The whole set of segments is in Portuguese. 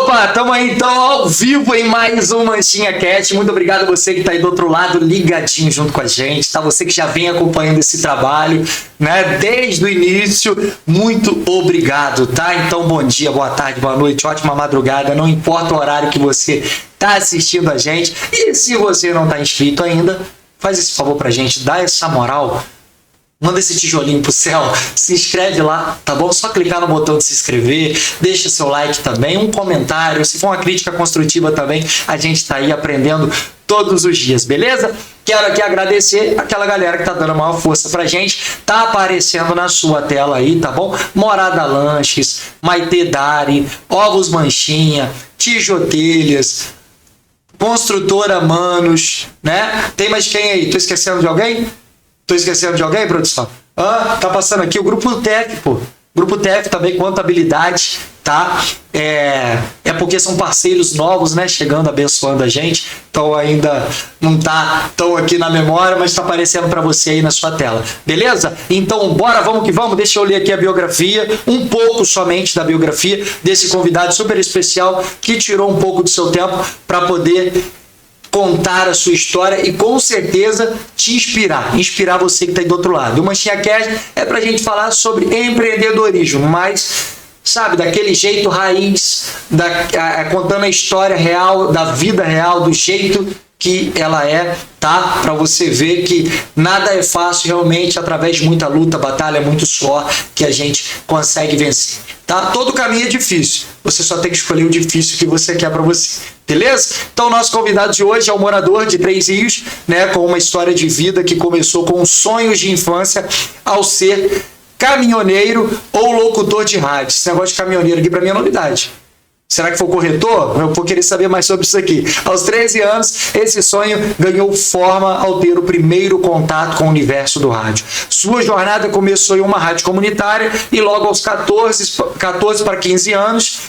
Opa, estamos aí então ao vivo em mais um Manchinha Cast. Muito obrigado a você que está aí do outro lado, ligadinho junto com a gente, tá? Você que já vem acompanhando esse trabalho, né, desde o início, muito obrigado, tá? Então, bom dia, boa tarde, boa noite, ótima madrugada, não importa o horário que você está assistindo a gente. E se você não está inscrito ainda, faz esse favor pra gente, dá essa moral. Manda esse tijolinho pro céu, se inscreve lá, tá bom? Só clicar no botão de se inscrever, deixa seu like também, um comentário, se for uma crítica construtiva também, a gente tá aí aprendendo todos os dias, beleza? Quero aqui agradecer aquela galera que tá dando a maior força pra gente, tá aparecendo na sua tela aí, tá bom? Morada Lanches, Maitê Dari, Ovos Manchinha, Tijotelhas, Construtora Manos, né? Tem mais quem aí? Tô esquecendo de alguém? Tô esquecendo de alguém, produção? Tá passando aqui o Grupo TEF, pô. Grupo TEF também, contabilidade, tá? É porque são parceiros novos, né? Chegando, abençoando a gente. Então ainda não tá tão aqui na memória, mas tá aparecendo para você aí na sua tela. Beleza? Então bora, vamos que vamos. Deixa eu ler aqui a biografia, um pouco somente da biografia desse convidado super especial que tirou um pouco do seu tempo para poder contar a sua história e com certeza te inspirar você que está aí do outro lado. O Manchinha Cast é para a gente falar sobre empreendedorismo, mas sabe, daquele jeito raiz, contando a história real, da vida real, do jeito que ela é, tá? Para você ver que nada é fácil realmente, através de muita luta, batalha, muito suor, que a gente consegue vencer, tá? Todo caminho é difícil, você só tem que escolher o difícil que você quer para você, beleza? Então o nosso convidado de hoje é um morador de Três Rios, né? Com uma história de vida que começou com sonhos de infância ao ser caminhoneiro ou locutor de rádio. Esse negócio de caminhoneiro aqui para mim é novidade. Será que foi o corretor? Eu vou querer saber mais sobre isso aqui. Aos 13 anos, esse sonho ganhou forma ao ter o primeiro contato com o universo do rádio. Sua jornada começou em uma rádio comunitária e logo aos 14 para 15 anos,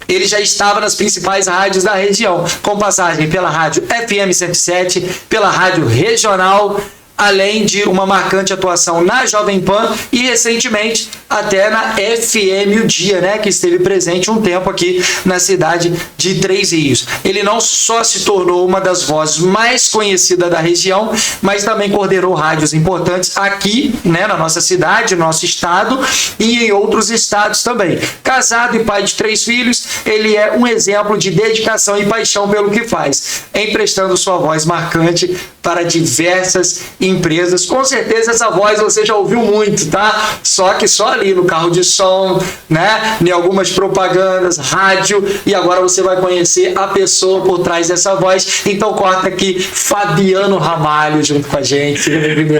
ele já estava nas principais rádios da região, com passagem pela rádio FM 107, pela rádio regional, além de uma marcante atuação na Jovem Pan e recentemente até na FM O Dia, né, que esteve presente um tempo aqui na cidade de Três Rios. Ele não só se tornou uma das vozes mais conhecidas da região, mas também coordenou rádios importantes aqui, né, na nossa cidade, no nosso estado e em outros estados também. Casado e pai de 3 filhos, ele é um exemplo de dedicação e paixão pelo que faz, emprestando sua voz marcante para diversas empresas. Com certeza essa voz você já ouviu muito, tá? Só que só ali no carro de som, né? Em algumas propagandas, rádio, e agora você vai conhecer a pessoa por trás dessa voz. Então corta aqui Fabiano Ramalho junto com a gente.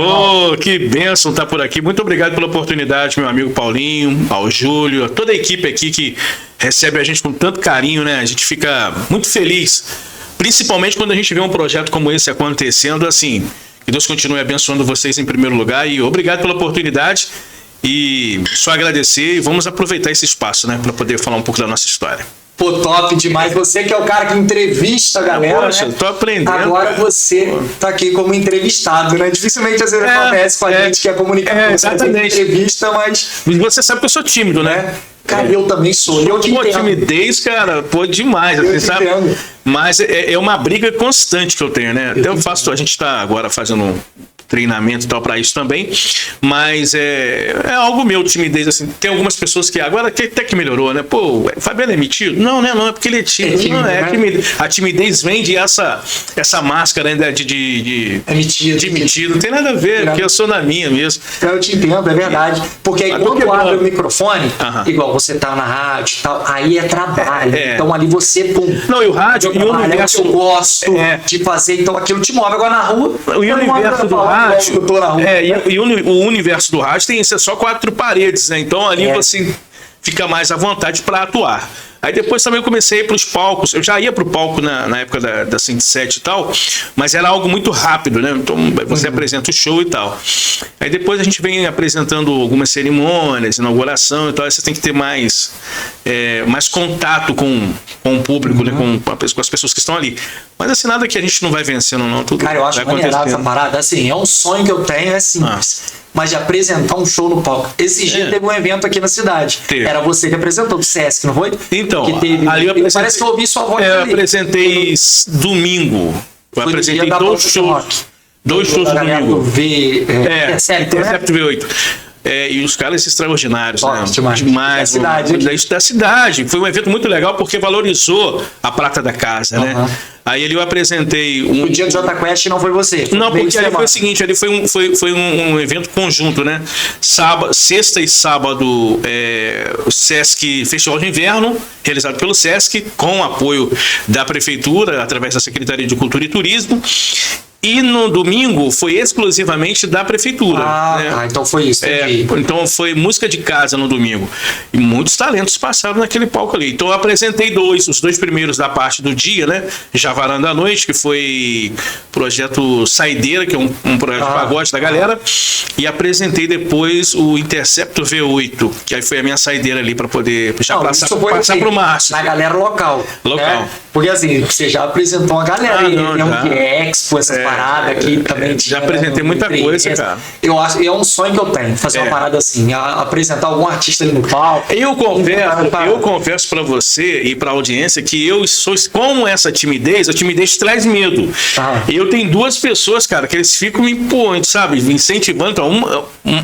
Oh, que bênção estar por aqui. Muito obrigado pela oportunidade, meu amigo Paulinho, ao Júlio, a toda a equipe aqui que recebe a gente com tanto carinho, né? A gente fica muito feliz, principalmente quando a gente vê um projeto como esse acontecendo, assim. Que Deus continue abençoando vocês em primeiro lugar e obrigado pela oportunidade e só agradecer e vamos aproveitar esse espaço, né, para poder falar um pouco da nossa história. Pô, top demais. Você que é o cara que entrevista a galera, poxa, né? Tô aprendendo. Agora você tá aqui como entrevistado, né? Dificilmente às vezes acontece com a gente que é comunicador. Exatamente. Entrevista, mas você sabe que eu sou tímido, né? Cara, eu também sou. Eu te entendo. Timidez, cara, demais. Eu assim, sabe? entendo. Mas é uma briga constante que eu tenho, né? Até eu faço, a gente está agora fazendo um treinamento e tal para isso também, mas é algo meu, timidez, assim. Tem algumas pessoas que agora até que melhorou, né? Pô, o Fabiano é metido? Não, né? Não é porque ele é tímido. Não é tímido. A timidez vem de essa máscara, né, de metido. Não tem nada a ver, porque eu sou na minha mesmo. Eu te entendo, é verdade. Porque aí quando eu abro o microfone, igual você tá na rádio e tal, aí é trabalho. Então ali você, pum. Não, e o rádio, e o universo. Eu gosto de fazer, então aquilo te move. Agora na rua, o universo do rádio. E o universo do rádio tem só 4 paredes, né? Então ali você fica mais à vontade para atuar. Aí depois também eu comecei a ir para os palcos. Eu já ia para o palco na época da 107 e tal, mas era algo muito rápido, né? Então você apresenta o show e tal. Aí depois a gente vem apresentando algumas cerimônias, inauguração e tal. Aí você tem que ter mais contato com o público, né? Com as pessoas que estão ali. Mas assim, nada que a gente não vai vencendo, não. Tudo cara, eu acho maneirado essa parada. Assim, é um sonho que eu tenho, é simples. Mas de apresentar um show no palco. Esse dia teve um evento aqui na cidade. Era você que apresentou do Sesc, não foi? Então, Então, que teve. ali Parece que eu ouvi sua voz. Eu apresentei domingo. Eu apresentei dois shows. Dois shows no domingo. Intercept V8. E os caras extraordinários, né? Demais. Da cidade. Foi um evento muito legal porque valorizou a prata da casa, né? Aí ali eu apresentei O dia do Jota Quest não foi você? Não, porque ali foi o seguinte, ali foi um evento conjunto, né? Sexta e sábado, o Sesc Festival de Inverno, realizado pelo Sesc, com o apoio da Prefeitura, através da Secretaria de Cultura e Turismo. E no domingo foi exclusivamente da Prefeitura. Então foi isso. Então foi música de casa no domingo. E muitos talentos passaram naquele palco ali. Então eu apresentei os dois primeiros da parte do dia, né? Javaranda da Noite, que foi projeto Saideira, que é um projeto de pagode da galera. E apresentei depois o Interceptor V8, que aí foi a minha saideira ali para poder passar pro Márcio. Na galera local. Né? Porque assim, você já apresentou uma galera aí, tem um Expo, essas paradas aqui também. Já apresentei muita coisa, cara. Eu acho, é um sonho que eu tenho, fazer uma parada assim, apresentar algum artista ali no palco. Eu confesso para você e para a audiência que eu sou, como essa timidez, a timidez traz medo. Eu tenho duas pessoas, cara, que eles ficam me incentivando. Então,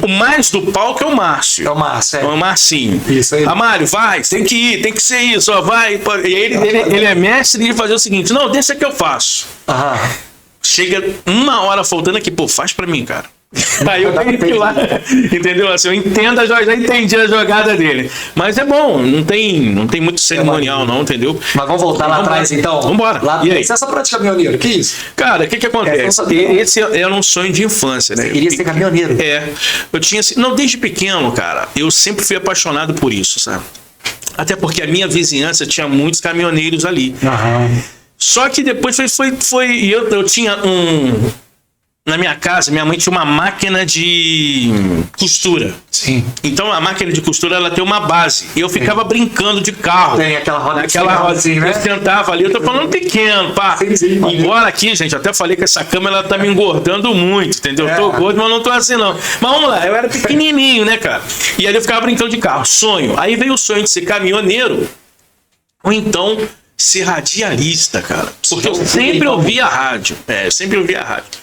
o mais do palco é o Márcio. É o Márcio, é o Marcinho. Isso aí. Mário, vai, tem que ir, tem que ser isso, ó, vai. E ele é mestre de fazer o seguinte: não, deixa que eu faço. Chega uma hora faltando aqui, faz pra mim, cara. Aí eu tenho que ir lá, entendeu? Assim, eu entendo, já entendi a jogada dele. Mas é bom, não tem muito cerimonial, não, entendeu? Mas vamos voltar lá atrás, então? Vambora. E aí? Você é essa prática caminhoneiro, que isso? Cara, o que acontece? Esse era um sonho de infância, né? Você queria ser caminhoneiro? Eu tinha, não, desde pequeno, cara, eu sempre fui apaixonado por isso, sabe? Até porque a minha vizinhança tinha muitos caminhoneiros ali. Só que depois eu tinha na minha casa, minha mãe tinha uma máquina de costura. Sim. Então a máquina de costura, ela tem uma base. E eu ficava brincando de carro. Tem aquela roda. Assim, né? Eu sentava ali, eu tô falando pequeno, pá. Sim, embora aqui, gente, até falei que essa câmera ela tá me engordando muito, entendeu? Eu tô gordo, mas não tô assim, não. Mas vamos lá, eu era pequenininho, né, cara? E aí eu ficava brincando de carro. Sonho. Aí veio o sonho de ser caminhoneiro. Ou então ser radialista, cara. Porque eu sempre ouvia rádio. Eu sempre ouvia rádio.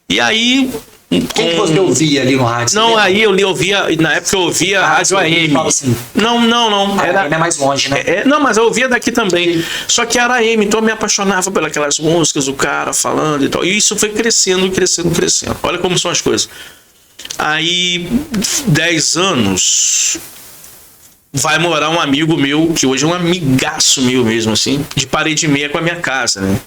E aí... Quem que você ouvia ali no rádio? Não, aí eu ouvia... Na época eu ouvia rádio AM. Assim. Não. Era mais longe, né? Não, mas eu ouvia daqui também. Sim. Só que era AM, então eu me apaixonava pelas músicas, o cara falando e tal. E isso foi crescendo. Olha como são as coisas. Aí, 10 anos... vai morar um amigo meu, que hoje é um amigaço meu mesmo, assim, de parede e meia com a minha casa, né?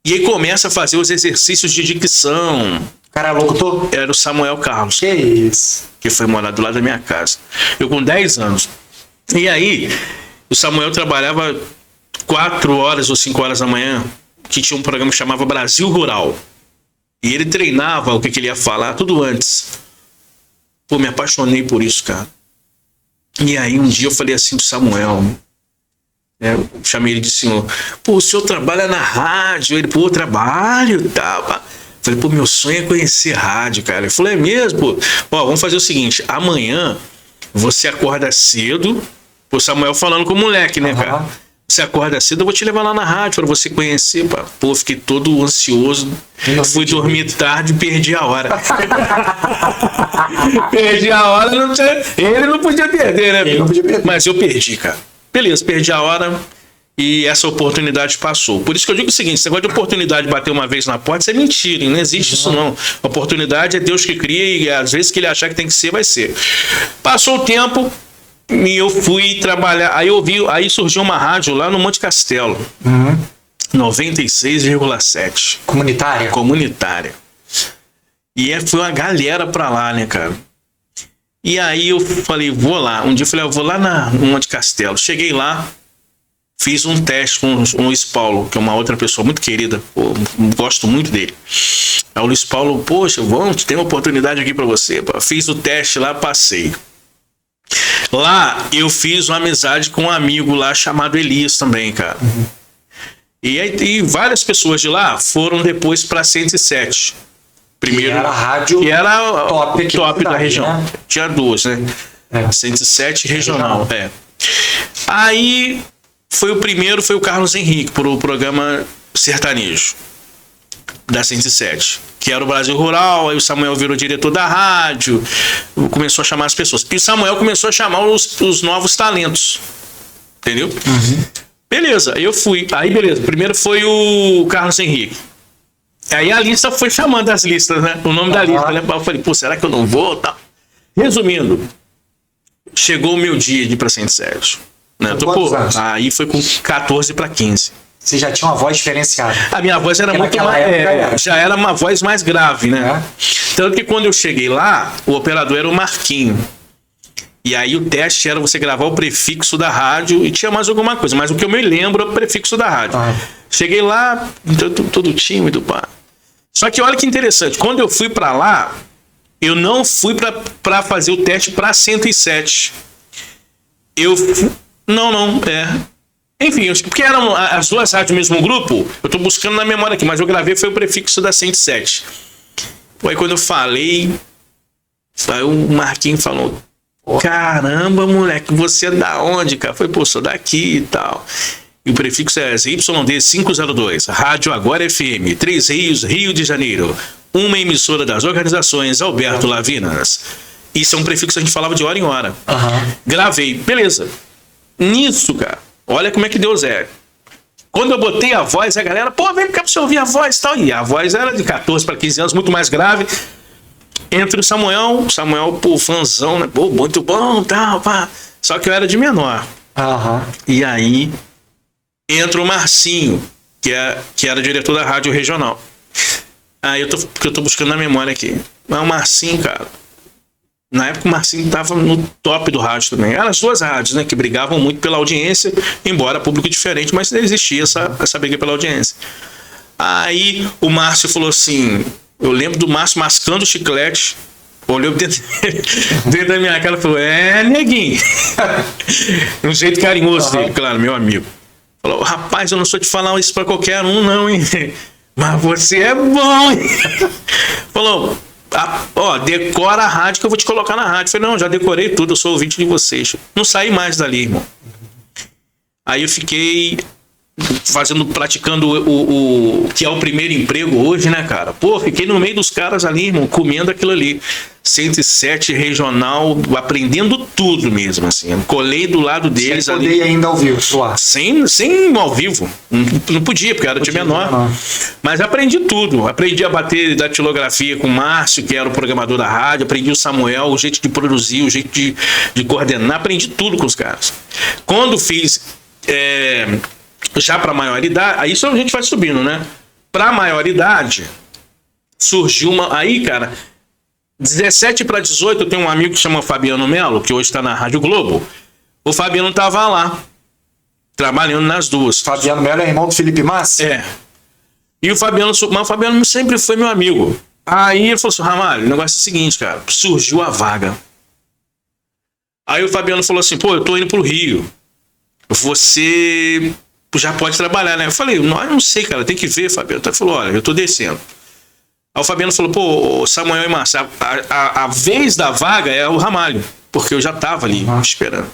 E aí começa a fazer os exercícios de dicção. O cara é locutor? Era o Samuel Carlos. Que isso? Que foi morar do lado da minha casa. Eu com 10 anos. E aí, o Samuel trabalhava 4 horas ou 5 horas da manhã, que tinha um programa que chamava Brasil Rural. E ele treinava o que ele ia falar tudo antes. Me apaixonei por isso, cara. E aí um dia eu falei assim do Samuel, eu chamei ele de senhor, o senhor trabalha na rádio? Ele, trabalho, tá. Falei, meu sonho é conhecer rádio, cara. Ele falou, é mesmo? Vamos fazer o seguinte, amanhã você acorda cedo, o Samuel falando com o moleque, né, cara? Você acorda cedo, eu vou te levar lá na rádio pra você conhecer, pá. Fiquei todo ansioso. Fui dormir tarde e perdi a hora. Perdi a hora, ele não podia perder, né? Mas eu perdi, cara. Beleza, perdi a hora e essa oportunidade passou. Por isso que eu digo o seguinte, esse negócio de oportunidade bater uma vez na porta, isso é mentira, não existe isso não. Oportunidade é Deus que cria e às vezes que ele achar que tem que ser, vai ser. Passou o tempo... E eu fui trabalhar, aí surgiu uma rádio lá no Monte Castelo, 96,7. Comunitária. E foi uma galera pra lá, né, cara? E aí eu falei, vou lá. Um dia eu falei, eu vou lá no Monte Castelo. Cheguei lá, fiz um teste com o Luiz Paulo, que é uma outra pessoa muito querida, gosto muito dele. Aí o Luiz Paulo, poxa, tem uma oportunidade aqui pra você. Fiz o teste lá, passei. Lá eu fiz uma amizade com um amigo lá chamado Elias também, cara. E várias pessoas de lá foram depois para 107. Primeiro, que era a rádio que era top da região. Né? Tinha duas, né? 107 regional. Aí o primeiro, foi o Carlos Henrique, pro programa sertanejo da 107, que era o Brasil Rural. Aí o Samuel virou diretor da rádio, começou a chamar as pessoas. E o Samuel começou a chamar os novos talentos, entendeu? Beleza, eu fui. Aí, beleza, primeiro foi o Carlos Henrique. Aí a lista foi chamando as listas, né? O nome da lista, né? Eu falei, pô, será que eu não vou? Tá. Resumindo, chegou o meu dia de ir pra 107. Né? Aí foi com 14 para 15. Você já tinha uma voz diferenciada. A minha voz era muito mais... já era uma voz mais grave, né? Tanto que quando eu cheguei lá, o operador era o Marquinho. E aí o teste era você gravar o prefixo da rádio e tinha mais alguma coisa. Mas o que eu me lembro é o prefixo da rádio. Cheguei lá, todo tímido, pá. Só que olha que interessante. Quando eu fui para lá, eu não fui para fazer o teste para 107. Enfim, porque eram as duas rádios do mesmo grupo, eu tô buscando na memória aqui, mas eu gravei, foi o prefixo da 107. Aí quando eu falei, aí o Marquinhos falou, caramba, moleque, você é da onde, cara? Foi, pô, sou daqui e tal. E o prefixo é ZYD 502, Rádio Agora FM, 3 Rios, Rio de Janeiro, uma emissora das organizações Alberto Lavinas. Isso é um prefixo que a gente falava de hora em hora. Gravei, beleza. Nisso, cara, olha como é que Deus é. Quando eu botei a voz, a galera, pô, vem cá pra você ouvir a voz e tal. E a voz era de 14 para 15 anos, muito mais grave. Entre o Samuel, pô, fãzão, né? Pô, muito bom, tal, pá. Só que eu era de menor. E aí, entra o Marcinho, que era diretor da rádio regional. Aí eu tô buscando na memória aqui. Mas o Marcinho, cara, na época o Marcinho tava no top do rádio também. Eram as duas rádios, né, que brigavam muito pela audiência, embora público diferente, mas existia essa briga pela audiência. Aí o Márcio falou assim, eu lembro do Márcio mascando o chiclete, olhou dentro da minha cara e falou, neguinho. Um jeito carinhoso dele, claro, meu amigo. Falou, rapaz, eu não sou de falar isso pra qualquer um, não, hein? Mas você é bom, hein? Falou, decora a rádio que eu vou te colocar na rádio. Eu falei, não, já decorei tudo, eu sou ouvinte de vocês. Não saí mais dali, irmão. Aí eu fiquei praticando o que é o primeiro emprego hoje, né, cara? Pô, fiquei no meio dos caras ali, irmão, comendo aquilo ali. 107 regional, aprendendo tudo mesmo, assim. Eu colei do lado deles ali. Sem poder ainda ao vivo, sem ao vivo. Não podia, porque era de menor. Mas aprendi tudo. Aprendi a bater datilografia com o Márcio, que era o programador da rádio. Aprendi o Samuel, o jeito de produzir, o jeito de coordenar. Aprendi tudo com os caras. Quando fiz já para maioridade, aí isso a gente vai subindo, né? Para maioridade, surgiu uma... Aí, cara... 17 para 18, eu tenho um amigo que chama Fabiano Melo, que hoje está na Rádio Globo. O Fabiano estava lá, trabalhando nas duas. Fabiano Melo é irmão do Felipe Massi? E o Fabiano sempre foi meu amigo. Aí ele falou assim, Ramalho, o negócio é o seguinte, cara, surgiu a vaga. Aí o Fabiano falou assim, pô, eu tô indo pro Rio. Você já pode trabalhar, né? Eu falei, não sei, cara, tem que ver, Fabiano. Ele falou, olha, eu tô descendo. Aí o Fabiano falou, pô, Samuel e Márcio, a vez da vaga é o Ramalho, porque eu já tava ali esperando.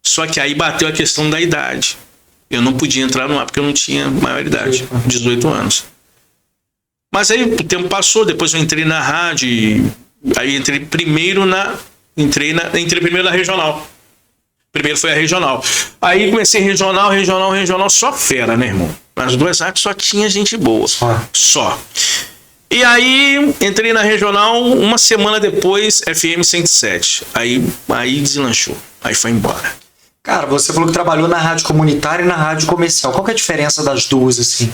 Só que aí bateu a questão da idade. Eu não podia entrar no ar porque eu não tinha maioridade, 18 anos. Mas aí o tempo passou, depois eu entrei na rádio, aí entrei primeiro na regional. Primeiro foi a regional. Aí comecei regional, só fera, né, irmão? As duas rádios só tinha gente boa. Só. E aí, entrei na regional, uma semana depois, FM 107. Aí deslanchou. Aí foi embora. Cara, você falou que trabalhou na rádio comunitária e na rádio comercial. Qual que é a diferença das duas, assim?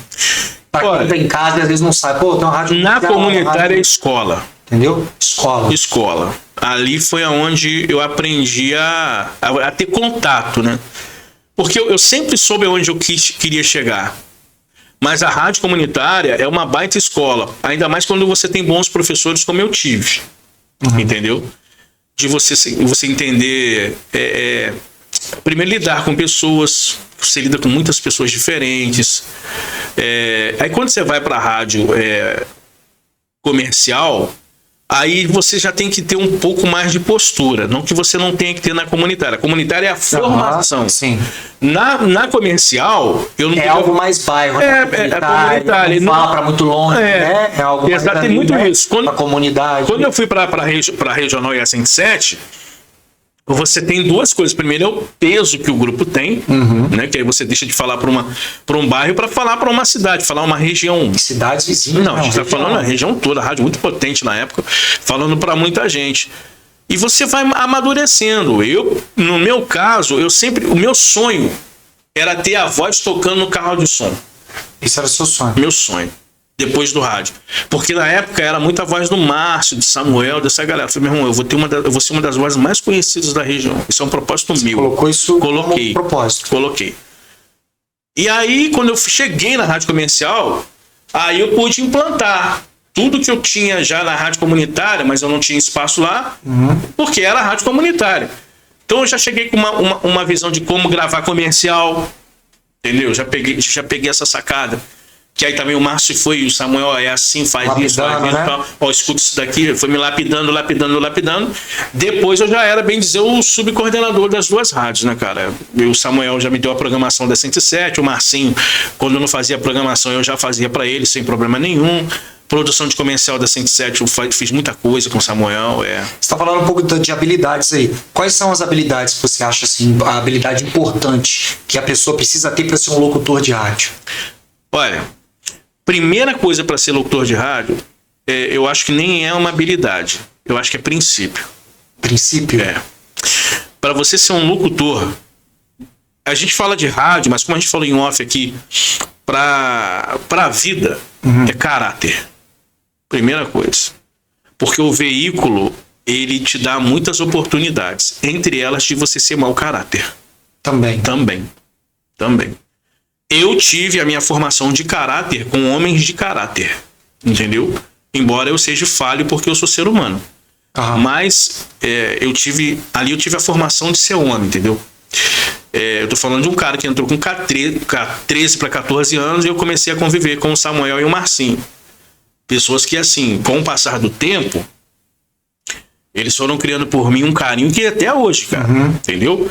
Pra quem tá em casa e às vezes não sabe. Pô, tem uma rádio comercial. Na comunitária é escola. Entendeu? Escola. Ali foi onde eu aprendi a ter contato, né? Porque eu sempre soube onde eu queria chegar. Mas a rádio comunitária é uma baita escola. Ainda mais quando você tem bons professores como eu tive. Entendeu? De você entender... primeiro, lidar com pessoas. Você lida com muitas pessoas diferentes. Aí quando você vai para a rádio comercial, aí você já tem que ter um pouco mais de postura. Não que você não tenha que ter na comunitária. A comunitária é a formação. Sim. Na comercial, eu não... É algo mais bairro. É comunitária. Não fala para muito longe, né? É algo mais... Exato, tem muito isso. Pra comunidade. Quando eu fui para a Regional e a 107... Você tem duas coisas. Primeiro é o peso que o grupo tem, né? Que aí você deixa de falar para um bairro para falar para uma cidade, falar uma região. Cidades vizinhas. Não, a gente está falando a região toda, a rádio muito potente na época, falando para muita gente. E você vai amadurecendo. No meu caso, o meu sonho era ter a voz tocando no carro de som. Esse era o seu sonho? Meu sonho. Depois do rádio. Porque na época era muita voz do Márcio, de Samuel, dessa galera. Eu falei, meu irmão, eu vou ser uma das vozes mais conhecidas da região. Isso é um propósito meu. Colocou isso como propósito. Coloquei. E aí, quando eu cheguei na rádio comercial, aí eu pude implantar tudo que eu tinha já na rádio comunitária, mas eu não tinha espaço lá, porque era rádio comunitária. Então eu já cheguei com uma visão de como gravar comercial, entendeu? Já peguei essa sacada. Que aí também o Márcio foi, o Samuel é assim, faz lapidando, isso, faz isso, né? Tal. Ó, escuta isso daqui, foi me lapidando. Depois eu já era, bem dizer, o subcoordenador das duas rádios, né, cara? O Samuel já me deu a programação da 107, o Marcinho, quando eu não fazia a programação, eu já fazia para ele, sem problema nenhum. Produção de comercial da 107, eu fiz muita coisa com o Samuel. Você está falando um pouco de habilidades aí. Quais são as habilidades que você acha, assim, a habilidade importante que a pessoa precisa ter para ser um locutor de rádio? Olha... Primeira coisa para ser locutor de rádio, eu acho que nem é uma habilidade. Eu acho que é princípio. Princípio? É. Para você ser um locutor, a gente fala de rádio, mas como a gente falou em off aqui, para a vida, é caráter. Primeira coisa. Porque o veículo, ele te dá muitas oportunidades. Entre elas, de você ser mau caráter. Também. Eu tive a minha formação de caráter com homens de caráter, entendeu? Embora eu seja falho porque eu sou ser humano. Mas eu tive a formação de ser homem, entendeu? Eu tô falando de um cara que entrou com 13 para 14 anos e eu comecei a conviver com o Samuel e o Marcinho. Pessoas que, assim, com o passar do tempo, eles foram criando por mim um carinho que até hoje, cara, entendeu?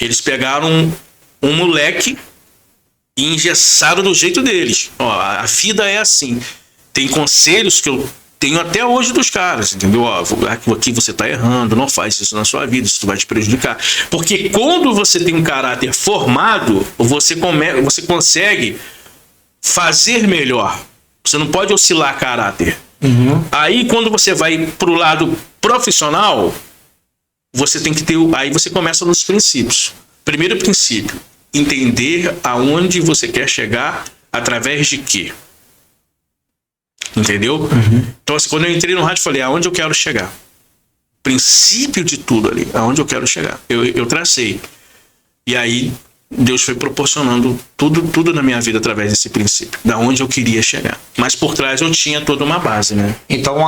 Eles pegaram um moleque e engessaram do jeito deles. Ó, a vida é assim. Tem conselhos que eu tenho até hoje dos caras, entendeu? Ó, aqui você tá errando, não faz isso na sua vida, isso vai te prejudicar. Porque quando você tem um caráter formado, você consegue fazer melhor. Você não pode oscilar caráter. Aí, quando você vai pro lado profissional, você tem que ter... Aí você começa nos princípios. Primeiro princípio, entender aonde você quer chegar através de quê. Entendeu? Então, assim, quando eu entrei no rádio, eu falei, aonde eu quero chegar? Princípio de tudo ali, aonde eu quero chegar. Eu tracei. E aí, Deus foi proporcionando tudo na minha vida através desse princípio, da onde eu queria chegar. Mas por trás eu tinha toda uma base, né? Então,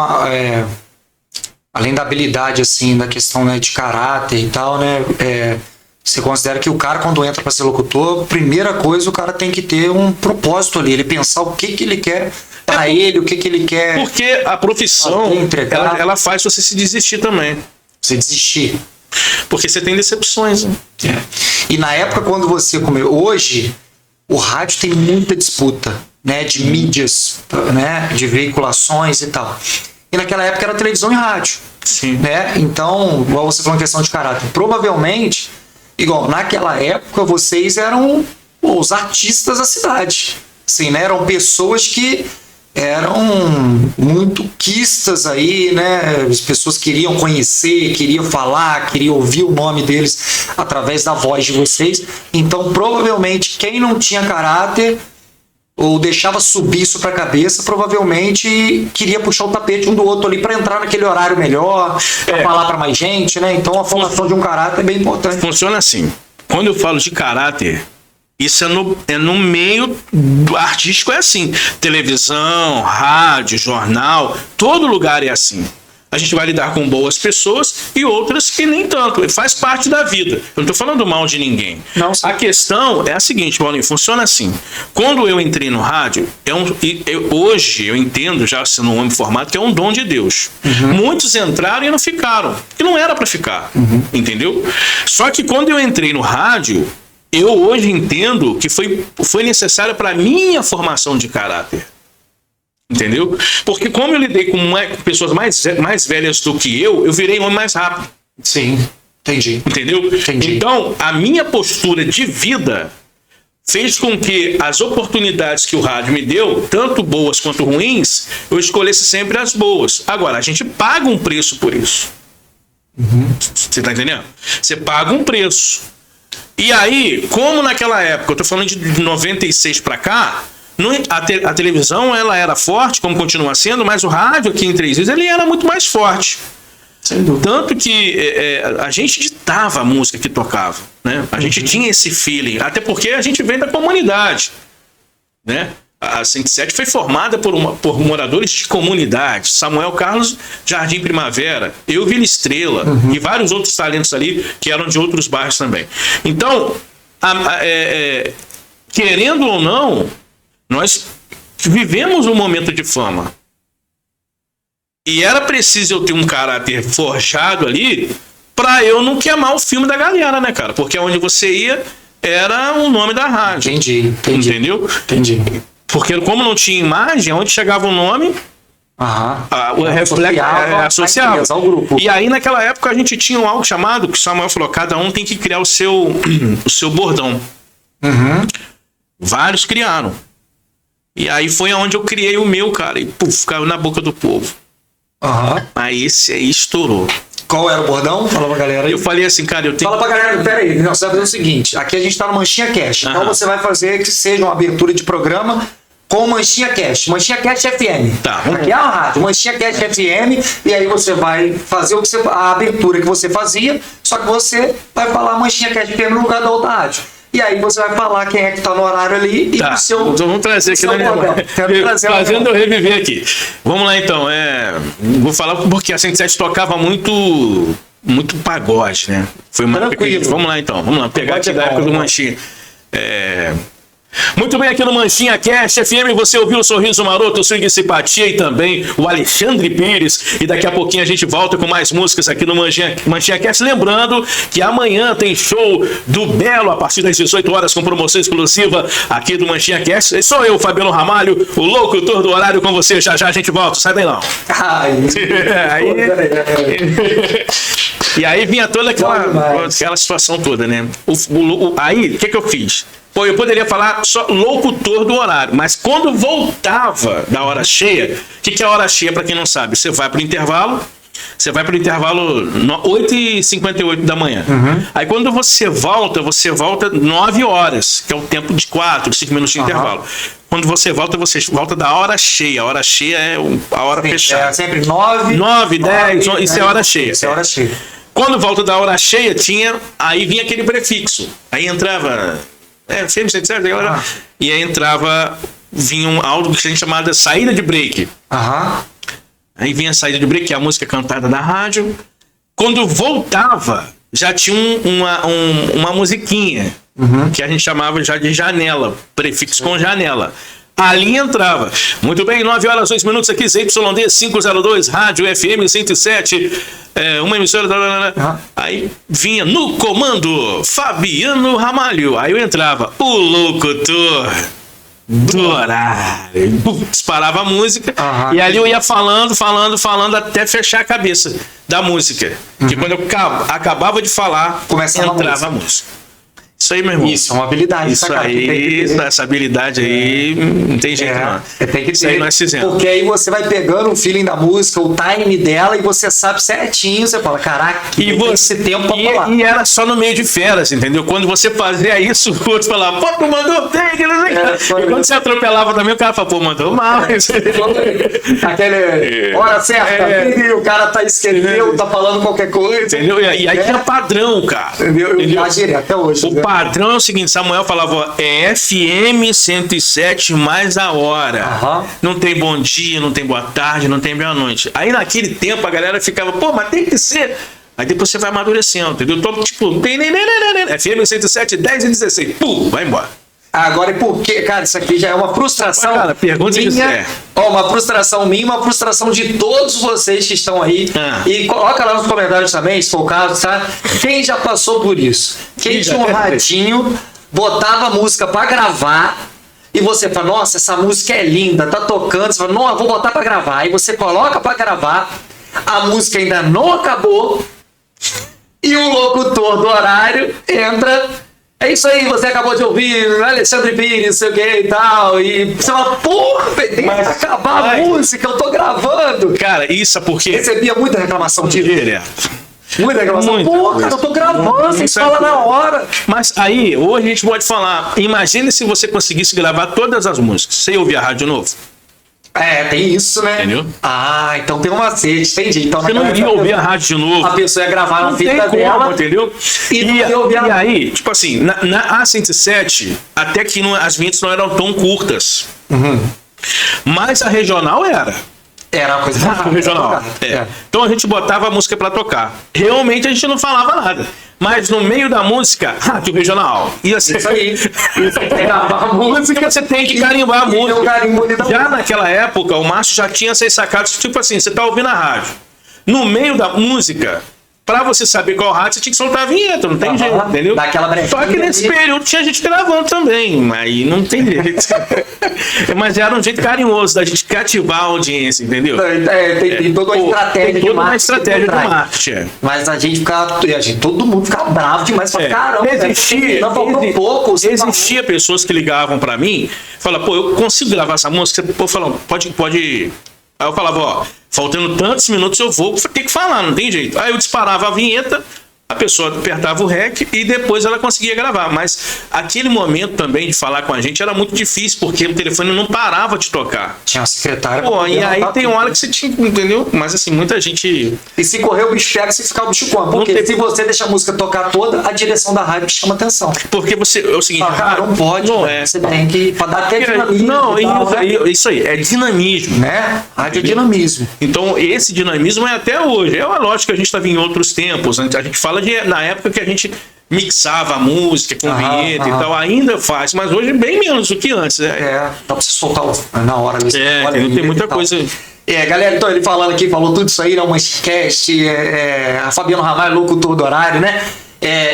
além da habilidade, assim, da questão, né, de caráter e tal, né, você considera que o cara, quando entra para ser locutor, primeira coisa, o cara tem que ter um propósito ali, ele pensar o que ele quer para ele, o que ele quer. Porque a profissão, ela faz você se desistir também. Você desistir. Porque você tem decepções, né? E na época, quando você comeu, hoje, o rádio tem muita disputa, né, de mídias, né, de veiculações e tal. E naquela época era televisão e rádio. Sim. Né? Então, igual você falou em questão de caráter, provavelmente, igual naquela época, vocês eram os artistas da cidade. Assim, né? Eram pessoas que eram muito quistas aí, né? As pessoas queriam conhecer, queriam falar, queriam ouvir o nome deles através da voz de vocês. Então, provavelmente, quem não tinha caráter ou deixava subir isso para a cabeça, provavelmente queria puxar o tapete um do outro ali para entrar naquele horário melhor, para falar para mais gente, né? Então, a formação de um caráter é bem importante. Funciona assim. Quando eu falo de caráter, isso é no meio artístico, é assim. Televisão, rádio, jornal, todo lugar é assim. A gente vai lidar com boas pessoas e outras que nem tanto. Faz parte da vida. Eu não estou falando mal de ninguém. Não, a questão é a seguinte, Paulinho, funciona assim. Quando eu entrei no rádio, hoje eu entendo, já sendo um homem formado, que é um dom de Deus. Muitos entraram e não ficaram. Que não era para ficar. Entendeu? Só que quando eu entrei no rádio, eu hoje entendo que foi necessário para minha formação de caráter. Entendeu? Porque como eu lidei com pessoas mais velhas do que eu virei homem mais rápido. Sim, entendi. Entendeu? Entendi. Então, a minha postura de vida fez com que as oportunidades que o rádio me deu, tanto boas quanto ruins, eu escolhesse sempre as boas. Agora, a gente paga um preço por isso. Você tá entendendo? Você paga um preço. E aí, como naquela época, eu tô falando de 96 para cá, a televisão ela era forte, como continua sendo, mas o rádio aqui em Três Rios ele era muito mais forte. Tanto que a gente ditava a música que tocava, né? A gente tinha esse feeling, até porque a gente vem da comunidade, né? A 107 foi formada por moradores de comunidade. Samuel Carlos, Jardim Primavera, eu, Vila Estrela e vários outros talentos ali que eram de outros bairros também. Então, querendo ou não, nós vivemos um momento de fama. E era preciso eu ter um caráter forjado ali para eu não queimar o filme da galera, né, cara? Porque onde você ia era o nome da rádio. Entendi. Entendeu? Entendi. Porque como não tinha imagem, onde chegava o nome, o reflexo associava ao grupo. E aí naquela época a gente tinha algo chamado, que o Samuel falou, cada um tem que criar o seu bordão. Vários criaram. E aí foi onde eu criei o meu, cara, e caiu na boca do povo. Aí esse aí estourou. Qual era o bordão? Fala pra galera aí. Eu falei assim, cara, eu tenho... Fala pra galera, peraí, não, você vai fazer o seguinte, aqui a gente tá no Manchinha Cast, então você vai fazer que seja uma abertura de programa com Manchinha Cast. Manchinha Cast FM. Tá. Aqui é a rádio, Manchinha Cast FM, e aí você vai fazer a abertura que você fazia, só que você vai falar Manchinha Cast FM no lugar da outra rádio. E aí você vai falar quem é que tá no horário ali e o seu... Então vamos trazer aqui fazendo eu reviver aqui. Vamos lá então. Vou falar porque a 107 tocava muito pagode, né? Foi uma época que... Vamos lá então. Vamos lá. Pegar aqui da época do Manchinha. Muito bem, aqui no Manchinha Cast FM você ouviu o Sorriso Maroto, o Swing Simpatia e também o Alexandre Pires. E daqui a pouquinho a gente volta com mais músicas aqui no Manchinha Cast. Lembrando que amanhã tem show do Belo a partir das 18 horas com promoção exclusiva aqui do Manchinha Cast. Sou eu, Fabiano Ramalho, o locutor do horário com você. Já já a gente volta, sai daí não. E aí vinha toda aquela situação toda, né? Aí, o que eu fiz? Pô, eu poderia falar só locutor do horário, mas quando voltava da hora cheia, o que é a hora cheia, para quem não sabe? Você vai pro intervalo 8h58 da manhã. Aí quando você volta 9 horas, que é o tempo de 5 minutos de intervalo. Quando você volta da hora cheia. A hora cheia é a hora fechada. É sempre 9, 10, isso é hora cheia. Isso é hora cheia. Quando volta da hora cheia, aí vinha aquele prefixo. Aí entrava... FM 107, e aí vinha algo que a gente chamava de saída de break. Aí vinha a saída de break, que é a música cantada da rádio. Quando voltava, já tinha uma musiquinha, que a gente chamava já de janela, prefixo com janela. Ali entrava. Muito bem, 9 horas 2 minutos aqui, ZYD 502, Rádio FM 107, uma emissora. Aí vinha no comando Fabiano Ramalho. Aí eu entrava, o locutor do horário. Disparava a música e ali eu ia falando até fechar a cabeça da música. Que quando eu acabava de falar, entrava a música. Isso aí, meu irmão. Isso, é uma habilidade. Isso aí, essa habilidade aí, não tem jeito não. Tem que ter. Isso aí nós fizemos. Porque aí você vai pegando o feeling da música, o time dela, e você sabe certinho, você fala, caraca, esse tempo pra falar. E era só no meio de feras, entendeu? Quando você fazia isso, o outro falava, pô, tu mandou bem, que não sei o que. E quando você atropelava também, o cara falava, pô, mandou mal. Aquele hora certa, o cara tá esquecendo, tá falando qualquer coisa. Entendeu? E aí tinha padrão, cara. Entendeu? Eu já girei até hoje. padrão é o seguinte, Samuel falava, ó, é FM 107 mais a hora. Não tem bom dia, não tem boa tarde, não tem boa noite. Aí naquele tempo a galera ficava, pô, mas tem que ser. Aí depois você vai amadurecendo, entendeu? Então, tipo, não tem nem. FM 107, 10 e 16. Pum, vai embora. Agora, e por quê? Cara, isso aqui já é uma frustração. Cara, pergunta minha. Ó, uma frustração minha, uma frustração de todos vocês que estão aí. E coloca lá nos comentários também, se for o caso, tá? Quem já passou por isso? Quem tinha um radinho, botava música pra gravar, e você fala, nossa, essa música é linda, tá tocando. Você fala, não, eu vou botar pra gravar. Aí você coloca pra gravar, a música ainda não acabou, e o locutor do horário entra. É isso aí, você acabou de ouvir Alexandre Pires, não sei o que e tal. E você fala, porra, tem que acabar a música, eu tô gravando. Cara, isso é porque. Recebia muita reclamação direto. Muita reclamação. Porra, cara, eu tô gravando, vocês falam na hora. Mas aí, hoje a gente pode falar. Imagine se você conseguisse gravar todas as músicas. Você ia ouvir a rádio de novo? É, tem isso, né? Entendeu? Ah, então tem um macete, entendi. Então, você não ia ouvir a rádio de novo. A pessoa ia gravar na fita dela, entendeu? E aí, tipo assim, na A107, até que as vinhetas não eram tão curtas. Mas a regional era. Era uma coisa regional. Então a gente botava a música pra tocar. Realmente a gente não falava nada. Mas no meio da música, rádio regional. E assim, isso aí. A música, você tem que carimbar a música. Já naquela época, o Márcio já tinha essas sacadas, tipo assim, você tá ouvindo a rádio. No meio da música, pra você saber qual rádio, você tinha que soltar a vinheta, não tem jeito, entendeu? Só que nesse período tinha gente gravando também, aí não tem jeito. Mas era um jeito carinhoso da gente cativar a audiência, entendeu? Tem toda uma estratégia de marketing. Uma estratégia de marketing. Mas a gente ficava, todo mundo ficava bravo demais, falava, caramba, existia pessoas que ligavam pra mim, falavam, pô, eu consigo gravar essa música? Pô, falando, pode. Aí eu falava, ó, faltando tantos minutos eu vou ter que falar, não tem jeito. Aí eu disparava a vinheta, a pessoa apertava o REC e depois ela conseguia gravar. Mas aquele momento também de falar com a gente era muito difícil, porque o telefone não parava de tocar. Tinha uma secretária. Pô, e aí tem uma hora que você tinha, entendeu? Mas assim, muita gente... E se correr o bicho pega, se ficar o bicho come. Porque se você deixa a música tocar toda, a direção da rádio chama atenção. Porque você... É o seguinte... Cara, não pode, você tem que... Pra dar até dinamismo. Não, isso aí, é dinamismo. Né? Rádio é dinamismo. Então, esse dinamismo é até hoje. É uma lógica que a gente estava em outros tempos. A gente fala na época que a gente mixava a música com vinheta e tal, ainda faz, mas hoje bem menos do que antes. Dá pra você soltar na hora. Tem muita coisa. Galera, então ele falando aqui, falou tudo isso aí, né? Uma sketch, a Fabiano Ramalho, locutor do horário, né?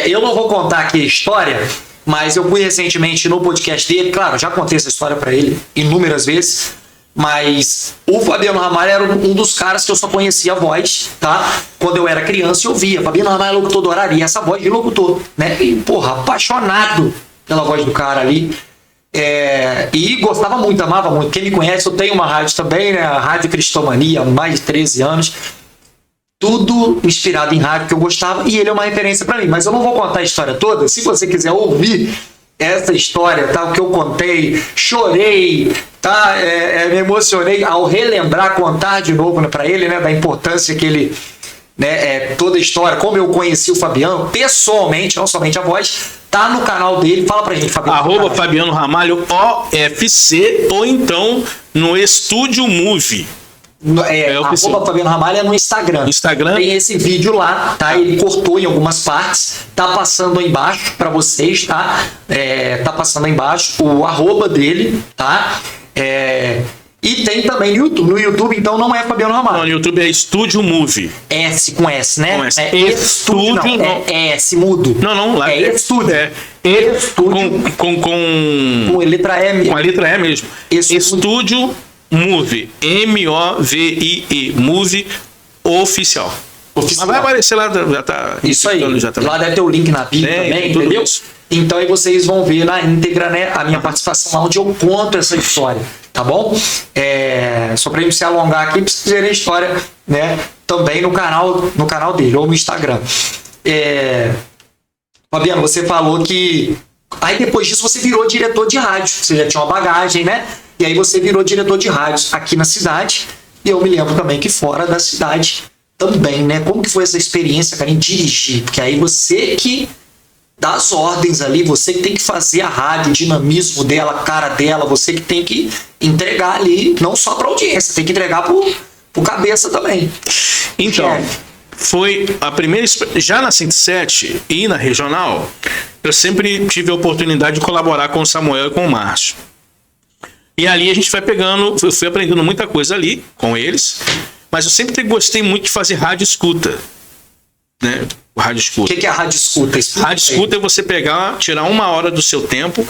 Eu não vou contar aqui a história, mas eu fui recentemente no podcast dele, claro, já contei essa história pra ele inúmeras vezes. Mas o Fabiano Ramalho era um dos caras que eu só conhecia a voz, tá? Quando eu era criança eu via Fabiano Ramalho, locutor do horário, e essa voz de locutor, né? E, porra, apaixonado pela voz do cara ali. E gostava muito, amava muito. Quem me conhece, eu tenho uma rádio também, né? A Rádio Cristomania, há mais de 13 anos. Tudo inspirado em rádio que eu gostava, e ele é uma referência pra mim. Mas eu não vou contar a história toda. Se você quiser ouvir essa história, tá? O que eu contei, chorei, tá? Me emocionei ao relembrar, contar de novo, né, para ele, né, da importância que ele, né, toda a história, como eu conheci o Fabiano pessoalmente, não somente a voz, tá no canal dele. Fala pra gente, Fabiano. @Fabiano Ramalho OFC, ou então no Estúdio Movie. Fabiano Ramalho é no Instagram. Tem esse vídeo lá, tá? Ele cortou em algumas partes, tá passando aí embaixo pra vocês, tá? Tá passando aí embaixo o @ dele, tá? E tem também no YouTube. No YouTube, então, não é Fabiano Ramalho. Não, no YouTube é Estúdio Movie. Com S, né? Com S. Estúdio, não. É S, mudo. Não, lá é Estúdio. Estúdio. Com letra E. Com a letra E mesmo. Estúdio Movie, MOVIE, Movie Oficial. Mas vai aparecer lá, já tá. Isso aí. Lá deve ter o link na bio também, entendeu? Isso. Então aí vocês vão ver na íntegra, né, a minha participação lá, onde eu conto essa história, tá bom? Só pra gente se alongar aqui, precisa ver a história, né, também no canal dele, ou no Instagram. Fabiano, você falou que aí depois disso você virou diretor de rádio, você já tinha uma bagagem, né? E aí você virou diretor de rádio aqui na cidade, e eu me lembro também que fora da cidade também, né? Como que foi essa experiência, cara, em dirigir? Porque aí você que dá as ordens ali, você que tem que fazer a rádio, o dinamismo dela, a cara dela, você que tem que entregar ali, não só para audiência, tem que entregar pro cabeça também. Então, foi a primeira... Já na 107 e na regional, eu sempre tive a oportunidade de colaborar com o Samuel e com o Márcio. E ali a gente vai pegando... Eu fui aprendendo muita coisa ali com eles, mas eu sempre gostei muito de fazer rádio escuta. Né? Rádio escuta. O que é a rádio escuta? Rádio escuta é você pegar, tirar 1 hora do seu tempo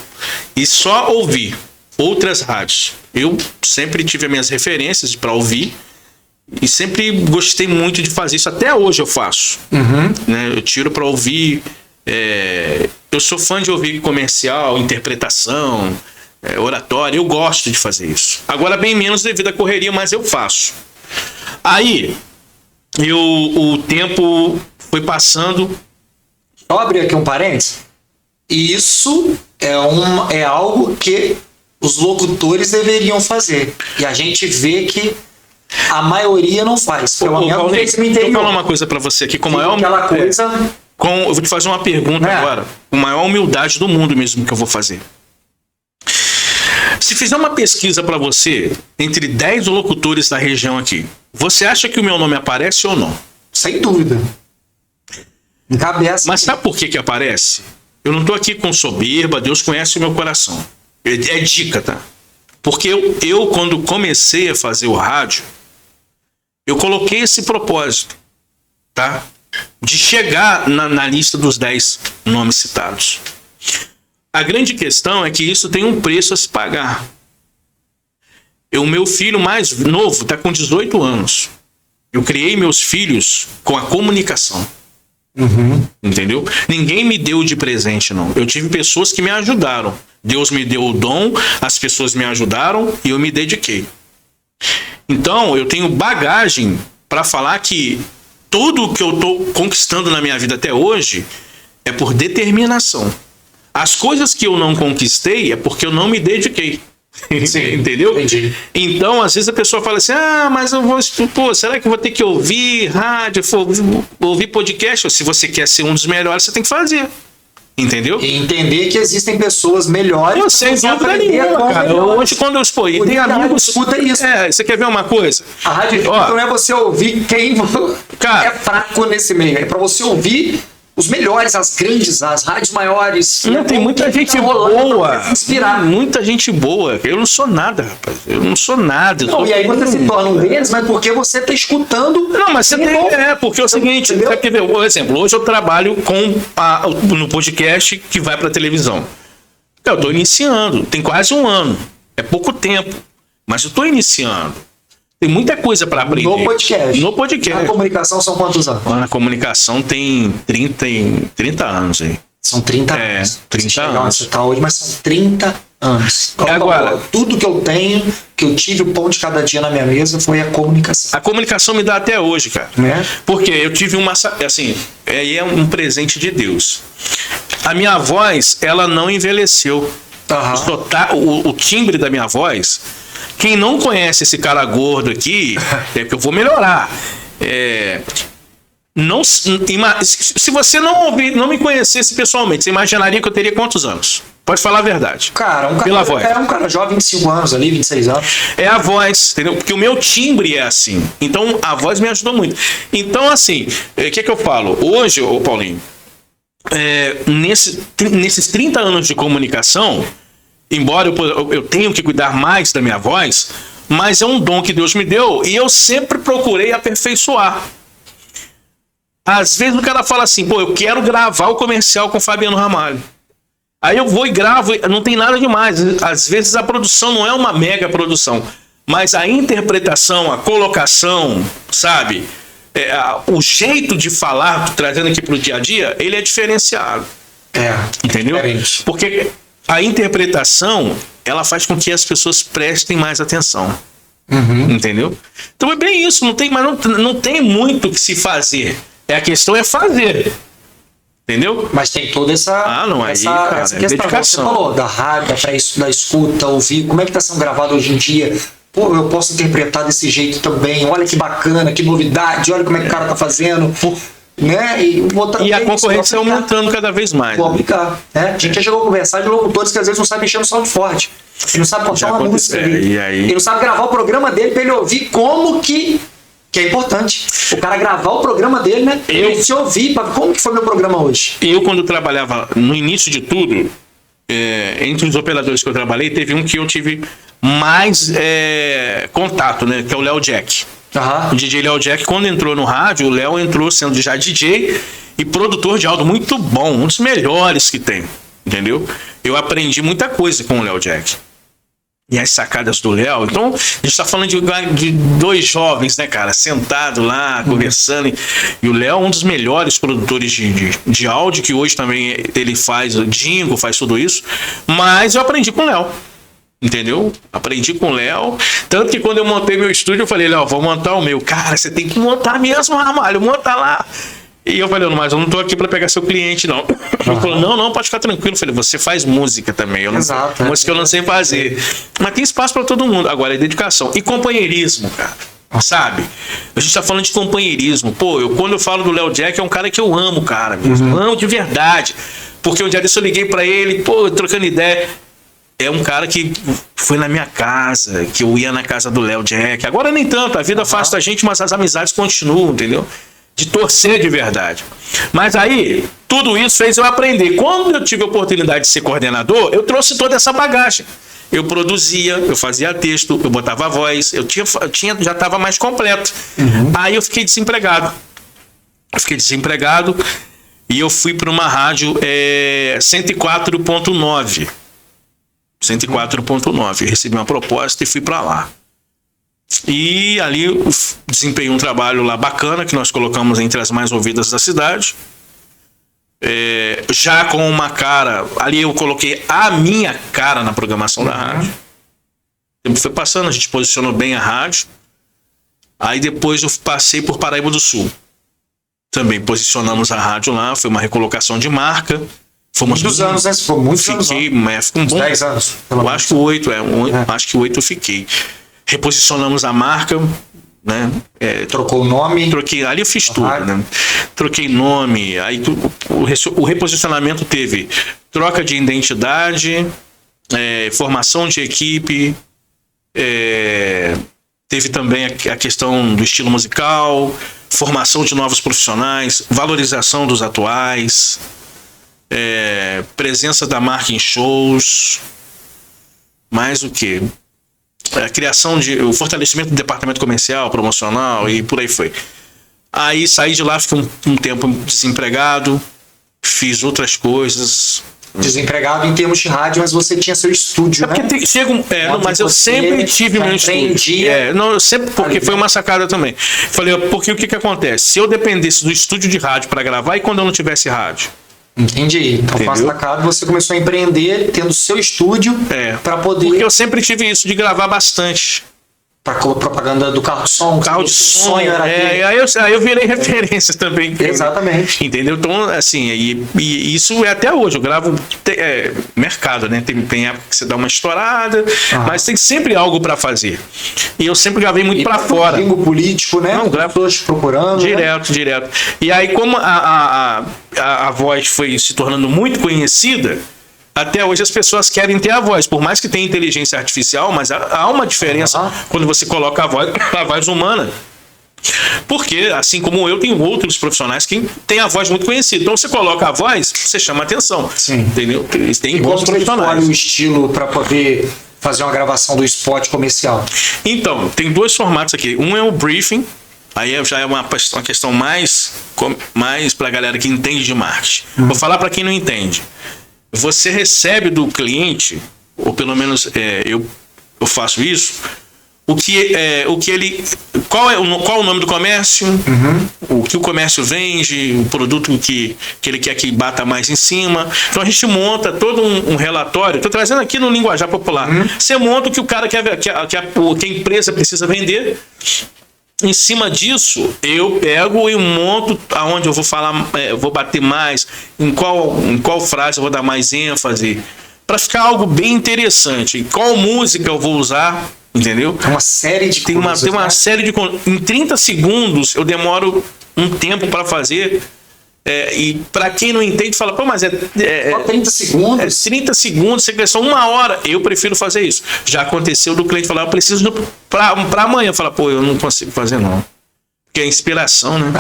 e só ouvir outras rádios. Eu sempre tive as minhas referências para ouvir e sempre gostei muito de fazer isso. Até hoje eu faço. Né? Eu tiro para ouvir. Eu sou fã de ouvir comercial, interpretação, oratória. Eu gosto de fazer isso. Agora bem menos devido à correria, mas eu faço. Aí o tempo foi passando. Só abrir aqui um parênteses. Isso é algo que os locutores deveriam fazer. E a gente vê que a maioria não faz. Deixa eu falar uma coisa pra você aqui. Eu vou te fazer uma pergunta agora. Com a maior humildade do mundo mesmo que eu vou fazer. Se fizer uma pesquisa pra você entre 10 locutores da região aqui, você acha que o meu nome aparece ou não? Sem dúvida. Cabeça. Mas sabe por que aparece? Eu não tô aqui com soberba, Deus conhece o meu coração. É dica, tá? Porque eu quando comecei a fazer o rádio, eu coloquei esse propósito, tá? De chegar na lista dos 10 nomes citados. A grande questão é que isso tem um preço a se pagar. O meu filho mais novo está com 18 anos. Eu criei meus filhos com a comunicação. Entendeu? Ninguém me deu de presente, não. Eu tive pessoas que me ajudaram. Deus me deu o dom, as pessoas me ajudaram e eu me dediquei. Então, eu tenho bagagem para falar que tudo que eu estou conquistando na minha vida até hoje é por determinação. As coisas que eu não conquistei é porque eu não me dediquei. Sim, entendeu? Entendi. Então, às vezes a pessoa fala assim: mas eu vou... Pô, será que eu vou ter que ouvir rádio, ouvir podcast? Ou se você quer ser um dos melhores, você tem que fazer. Entendeu? E entender que existem pessoas melhores. Sem dúvida nenhuma, cara. Hoje, quando eu expor, tem amigos... Escuta isso. Você quer ver uma coisa? A rádio não é você ouvir quem é fraco nesse meio. É pra você ouvir os melhores, as grandes, as rádios maiores. Não, tem muita gente boa. Inspirar. Muita gente boa. Eu não sou nada, rapaz. Eu não sou nada. Não, e aí você se torna um deles, mas porque você tá escutando. Não, mas você tem. Porque é o seguinte, você quer ver? Por exemplo, hoje eu trabalho no podcast que vai pra televisão. Eu tô iniciando. Tem quase 1 ano. É pouco tempo. Mas eu tô iniciando. Tem muita coisa para aprender. No podcast. Na comunicação são quantos anos? Na comunicação tem 30 anos aí. São 30 anos. 30 anos. Você tá hoje, mas são 30 anos. Agora, tudo que eu tenho, que eu tive o pão de cada dia na minha mesa, foi a comunicação. A comunicação me dá até hoje, cara. Porque eu tive assim, é um presente de Deus. A minha voz, ela não envelheceu. O timbre da minha voz... Quem não conhece esse cara gordo aqui, é que eu vou melhorar. Se você não me conhecesse pessoalmente, você imaginaria que eu teria quantos anos? Pode falar a verdade. Cara, pela voz. Um cara jovem, 25 anos ali, 26 anos. É a voz, entendeu? Porque o meu timbre é assim. Então, a voz me ajudou muito. Então, assim, o que eu falo? Hoje, Paulinho, nesses 30 anos de comunicação... Embora eu tenha que cuidar mais da minha voz, mas é um dom que Deus me deu e eu sempre procurei aperfeiçoar. Às vezes o cara fala assim, eu quero gravar o comercial com o Fabiano Ramalho. Aí eu vou e gravo, não tem nada demais. Às vezes a produção não é uma mega produção, mas a interpretação, a colocação, sabe? O jeito de falar, trazendo aqui para o dia a dia, ele é diferenciado. Entendeu? Diferente. Porque... a interpretação, ela faz com que as pessoas prestem mais atenção. Entendeu? Então é bem isso, não tem muito o que se fazer. A questão é fazer. Entendeu? Mas tem toda essa, essa questão. Dedicação. Você falou da rádio, da escuta, ouvir, como é que está sendo gravado hoje em dia? Eu posso interpretar desse jeito também. Olha que bacana, que novidade, olha como é que o cara tá fazendo. né? E a concorrência aumentando cada vez mais. Vou aplicar, né? A gente já chegou a conversar de locutores que às vezes não sabem mexer no sound forte. Ele não sabe cortar uma música. Ele não sabe gravar o programa dele para ele ouvir como que é importante. O cara gravar o programa dele, né? Ele se ouvir, para como que foi meu programa hoje. Eu, quando trabalhava no início de tudo, entre os operadores que eu trabalhei, teve um que eu tive mais contato, né? Que é o Léo Jack. O DJ Léo Jack, quando entrou no rádio, o Léo entrou sendo já DJ e produtor de áudio muito bom, um dos melhores que tem, entendeu? Eu aprendi muita coisa com o Léo Jack. E as sacadas do Léo. Então, a gente tá falando de dois jovens, né, cara, sentado lá, conversando. E o Léo é um dos melhores produtores de áudio, que hoje também ele faz o jingle, faz tudo isso. Mas eu aprendi com o Léo. Entendeu? Aprendi com o Léo. Tanto que quando eu montei meu estúdio, eu falei, Léo, vou montar o meu. Cara, você tem que montar mesmo, Ramalho, monta lá. E eu falei, mas eu não tô aqui para pegar seu cliente, não. Ele falou, não, pode ficar tranquilo. Eu falei, você faz música também. Exato. Música eu não sei fazer. Mas tem espaço para todo mundo. Agora é dedicação. E companheirismo, cara. Sabe? A gente tá falando de companheirismo. Pô, quando eu falo do Léo Jack, é um cara que eu amo, cara. Mesmo. Amo de verdade. Porque um dia desse eu liguei para ele, pô, trocando ideia. É um cara que foi na minha casa, que eu ia na casa do Léo Jack. Agora nem tanto, a vida afasta a gente, mas as amizades continuam, entendeu? De torcer de verdade. Mas aí, tudo isso fez eu aprender. Quando eu tive a oportunidade de ser coordenador, eu trouxe toda essa bagagem. Eu produzia, eu fazia texto, eu botava voz, já estava mais completo. Aí eu fiquei desempregado. E eu fui para uma rádio 104.9. 104.9. Recebi uma proposta e fui para lá. E ali eu desempenhei um trabalho lá bacana, que nós colocamos entre as mais ouvidas da cidade. Já com uma cara... Ali eu coloquei a minha cara na programação da rádio. O tempo foi passando, a gente posicionou bem a rádio. Aí depois eu passei por Paraíba do Sul. Também posicionamos a rádio lá, foi uma recolocação de marca. Fomos muitos anos, né? Ficou muitos anos. Fiquei, ficou um bom... 10 anos. Eu acho que 8, acho que 8 eu fiquei. Reposicionamos a marca, né? Trocou o nome. Ali eu fiz tudo, né? Troquei nome, aí o reposicionamento teve troca de identidade, formação de equipe, teve também a questão do estilo musical, formação de novos profissionais, valorização dos atuais, presença da marca em shows, mais o que? O fortalecimento do departamento comercial, promocional e por aí foi. Aí saí de lá, fiquei um tempo desempregado, fiz outras coisas. Desempregado em termos de rádio, mas você tinha seu estúdio, né? Mas eu sempre tive meu estúdio. Porque foi uma sacada também. Falei, porque o que acontece? Se eu dependesse do estúdio de rádio para gravar, e quando eu não tivesse rádio? Entendi. Então, com a sacada, você começou a empreender tendo seu estúdio para poder... Porque eu sempre tive isso de gravar bastante. Para propaganda do carro de som. Carro de sonho era aí eu virei referência também. Exatamente. Entendeu? Então, assim, e isso é até hoje. Eu gravo mercado, né? Tem época que você dá uma estourada, mas tem sempre algo para fazer. E eu sempre gravei muito para fora. Bingo político, né? Não, gravo pessoas procurando. Direto. E aí, como a voz foi se tornando muito conhecida, até hoje as pessoas querem ter a voz, por mais que tenha inteligência artificial, mas há uma diferença quando você coloca a voz humana. Porque, assim como eu, tem outros profissionais que têm a voz muito conhecida. Então, você coloca a voz, você chama a atenção. Sim. Entendeu? Tem outros profissionais. O estilo para poder fazer uma gravação do spot comercial. Então, tem dois formatos aqui. Um é o briefing. Aí já é uma questão mais para a galera que entende de marketing. Vou falar para quem não entende. Você recebe do cliente, ou pelo menos eu faço isso, qual o nome do comércio, o que o comércio vende, o produto que ele quer que bata mais em cima. Então a gente monta todo um relatório. Estou trazendo aqui no linguajar popular. Você monta o que o cara quer, que a empresa precisa vender. Em cima disso, eu pego e monto aonde eu vou falar, vou bater mais, em qual frase eu vou dar mais ênfase, para ficar algo bem interessante. Qual música eu vou usar, entendeu? Tem uma série de coisas. Tem uma série de... Em 30 segundos, eu demoro um tempo para fazer. E para quem não entende, fala, pô, mas só 30 segundos. 30 segundos, você quer só 1 hora. Eu prefiro fazer isso. Já aconteceu do cliente falar, eu preciso para amanhã. Fala, pô, eu não consigo fazer não. Porque é inspiração, né?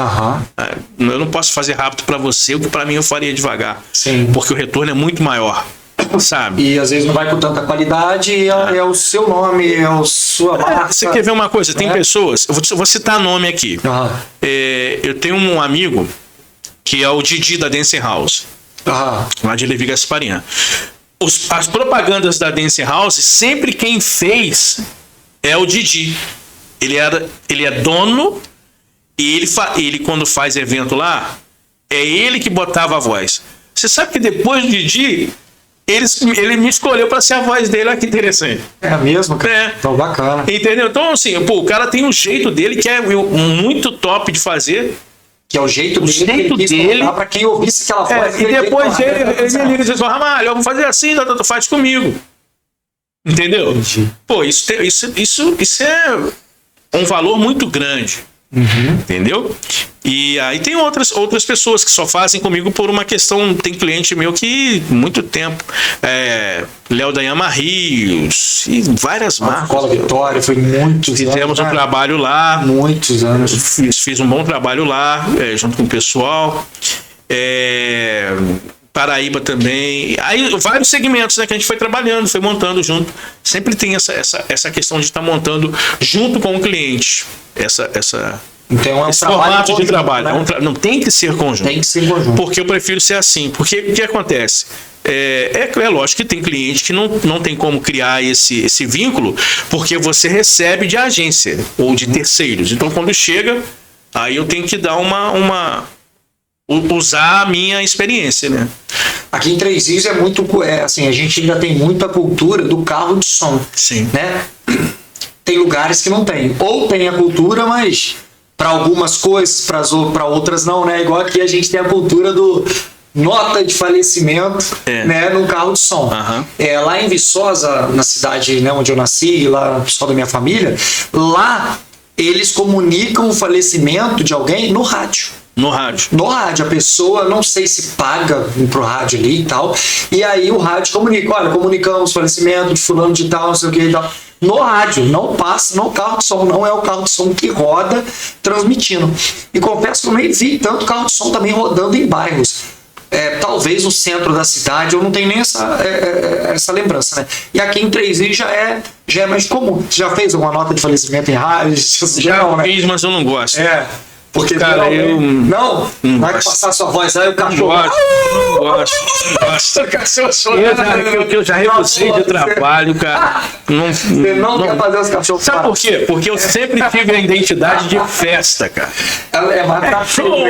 Eu não posso fazer rápido para você, o que para mim eu faria devagar. Sim. Porque o retorno é muito maior, sabe? E às vezes não vai com tanta qualidade, é o seu nome, é a sua marca. Você quer ver uma coisa? Tem pessoas, eu vou citar nome aqui. Eu tenho um amigo que é o Didi da Dance House, lá de Levi Gasparinha. As propagandas da Dance House, sempre quem fez é o Didi. Ele é dono e ele quando faz evento lá, é ele que botava a voz. Você sabe que depois do Didi, ele me escolheu para ser a voz dele. Olha que interessante. É mesmo? Então, bacana. Entendeu? Então, assim, o cara tem um jeito dele que é muito top de fazer. Que é o jeito dele. Para quem ouvisse aquela voz. E depois ele liga e diz assim, Ramalho, eu vou fazer assim, tu faz comigo. Entendeu? Entendi. Pô, isso é um valor muito grande. Entendeu? E aí tem outras pessoas que só fazem comigo por uma questão. Tem cliente meu que muito tempo, Léo da Yama Rios e várias marcas. Escola Vitória, foi muitos anos. Fizemos um trabalho lá. Muitos anos. Fiz um bom trabalho lá, junto com o pessoal. Paraíba também. Aí vários segmentos, né, que a gente foi trabalhando, foi montando junto. Sempre tem essa questão de estar montando junto com o cliente. Então esse formato de trabalho. Né? Não tem que ser conjunto. Tem que ser conjunto. Porque eu prefiro ser assim. Porque o que acontece? É lógico que tem cliente que não tem como criar esse vínculo, porque você recebe de agência ou de terceiros. Então quando chega, aí eu tenho que dar usar a minha experiência, né? Aqui em Três Rios é muito, assim, a gente ainda tem muita cultura do carro de som. Sim. Né? Tem lugares que não tem. Ou tem a cultura, mas para algumas coisas, para outras não, né? Igual aqui a gente tem a cultura do nota de falecimento, né, num carro de som. Lá em Viçosa, na cidade, né, onde eu nasci, lá o pessoal da minha família, lá eles comunicam o falecimento de alguém no rádio. No rádio. No rádio. A pessoa, não sei se paga pro rádio ali e tal. E aí o rádio comunica. Olha, comunicamos o falecimento de fulano de tal, não sei o que e tal. No rádio. Não passa no carro de som. Não é o carro de som que roda transmitindo. E confesso que eu nem vi tanto carro de som também rodando em bairros. Talvez no centro da cidade, eu não tenho nem essa lembrança, né? E aqui em Três Rios já é mais comum. Você já fez alguma nota de falecimento em rádio? Já fiz, mas eu não gosto. Porque, cara, eu não vai passar sua voz aí, o cachorro. Não gosto. Eu já recusei de trabalho, cara. Você não quer fazer os cachorros. Sabe por quê? Porque eu sempre tive a identidade de festa, cara. É mais show,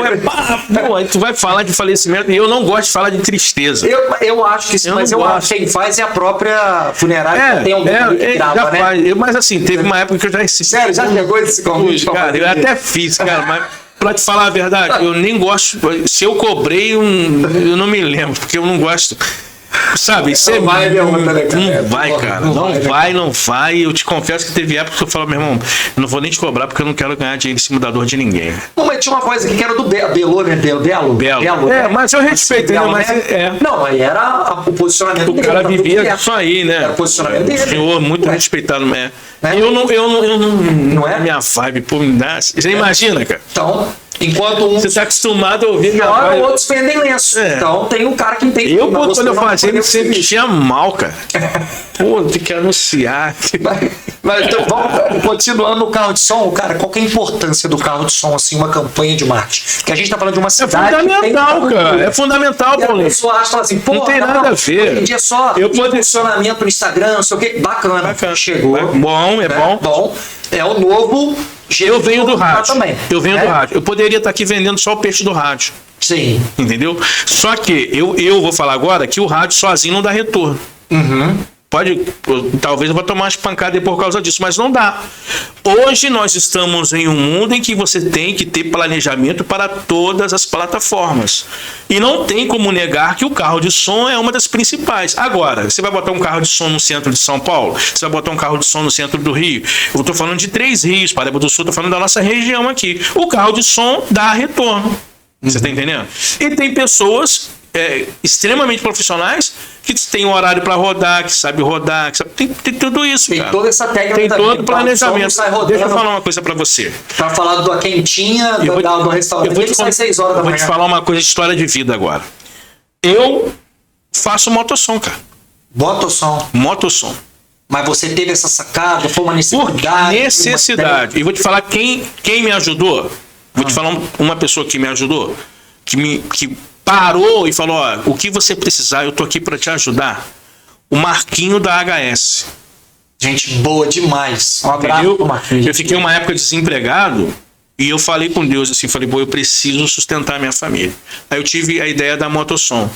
aí tu vai falar de falecimento e eu não gosto de falar de tristeza. Eu acho que sim, mas eu acho que quem faz é a própria funerária que tem alguém que grava, né? Mas assim, teve uma época que eu já recebi. Sério, já chegou esse convite? Cara, eu até fiz, cara, mas pra te falar a verdade, eu nem gosto. Se eu cobrei, eu não me lembro, porque eu não gosto. Sabe? Você não vai, cara. Não vai. Eu te confesso que teve época que eu falava, meu irmão, eu não vou nem te cobrar porque eu não quero ganhar dinheiro em cima da dor de ninguém. Não, mas tinha uma coisa aqui que era do Belo, né? Belo. Mas eu respeitei, né? Mas não, aí era o posicionamento dele. O cara vivia só aí, né? Era o posicionamento dele. Senhor, muito respeitado. Eu não é minha vibe, pô, me dá. Você imagina, cara? Então, enquanto você tá acostumado a ouvir minha voz. Outros vendem lenço. Então tem um cara que entende. Quando eu fazia, ele sempre tinha mal, cara. Pô, tem que anunciar. Mas então, vamos continuando no carro de som, cara, qual que é a importância do carro de som, assim, uma campanha de marketing? Porque a gente tá falando de uma cidade. É fundamental, cara. É fundamental, Paulinho. A pessoa acha assim, pô, não tem nada a ver. Hoje em dia só posicionamento no Instagram, não sei o que. Bacana. Chegou. Bom. Bom. É o novo. Eu venho do rádio. Também. Eu venho do rádio. Eu poderia estar aqui vendendo só o peixe do rádio. Sim. Entendeu? Só que eu vou falar agora que o rádio sozinho não dá retorno. Talvez eu vou tomar umas pancadas por causa disso, mas não dá. Hoje nós estamos em um mundo em que você tem que ter planejamento para todas as plataformas. E não tem como negar que o carro de som é uma das principais. Agora, você vai botar um carro de som no centro de São Paulo? Você vai botar um carro de som no centro do Rio? Eu estou falando de 3 rios, Paraíba do Sul, estou falando da nossa região aqui. O carro de som dá retorno. Você está entendendo? E tem pessoas extremamente profissionais que tem um horário para rodar, que sabe rodar, que sabe, tem tudo isso. Tem cara. Toda essa técnica. Tem todo o planejamento. Deixa eu falar uma coisa para você. Para falar da quentinha, do restaurante. Eu vou te, sai 6 horas da manhã. Vou te falar uma coisa de história de vida agora. Eu faço motossom, cara. Motossom. Mas você teve essa sacada, foi uma necessidade? Necessidade. E vou te falar quem me ajudou. Vou te falar uma pessoa que me ajudou, que parou e falou, ó, o que você precisar, eu tô aqui para te ajudar. O Marquinho da HS. Gente boa demais. Um abraço pro Marquinho. Eu fiquei uma época desempregado e eu falei com Deus assim, falei, eu preciso sustentar minha família. Aí eu tive a ideia da motossom.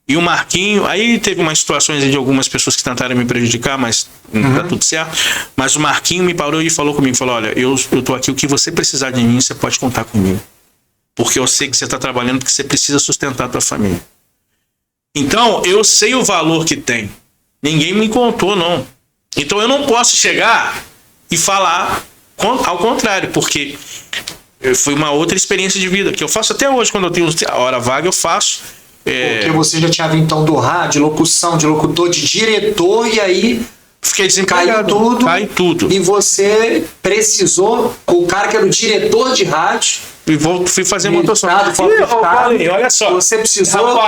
E o Marquinho, aí teve umas situações de algumas pessoas que tentaram me prejudicar, mas tá tudo certo. Mas o Marquinho me parou e falou comigo, falou, olha, eu tô aqui, o que você precisar de mim, você pode contar comigo. Porque eu sei que você está trabalhando, porque você precisa sustentar a tua família. Então, eu sei o valor que tem. Ninguém me contou, não. Então, eu não posso chegar e falar ao contrário, porque foi uma outra experiência de vida, que eu faço até hoje, quando eu tenho a hora vaga, eu faço. Porque você já tinha vindo então do rádio, locução, de locutor, de diretor, e aí fiquei desempregado. Caiu tudo. E você precisou, o cara que era o diretor de rádio, e fui fazer motossom. Olha só. Você precisou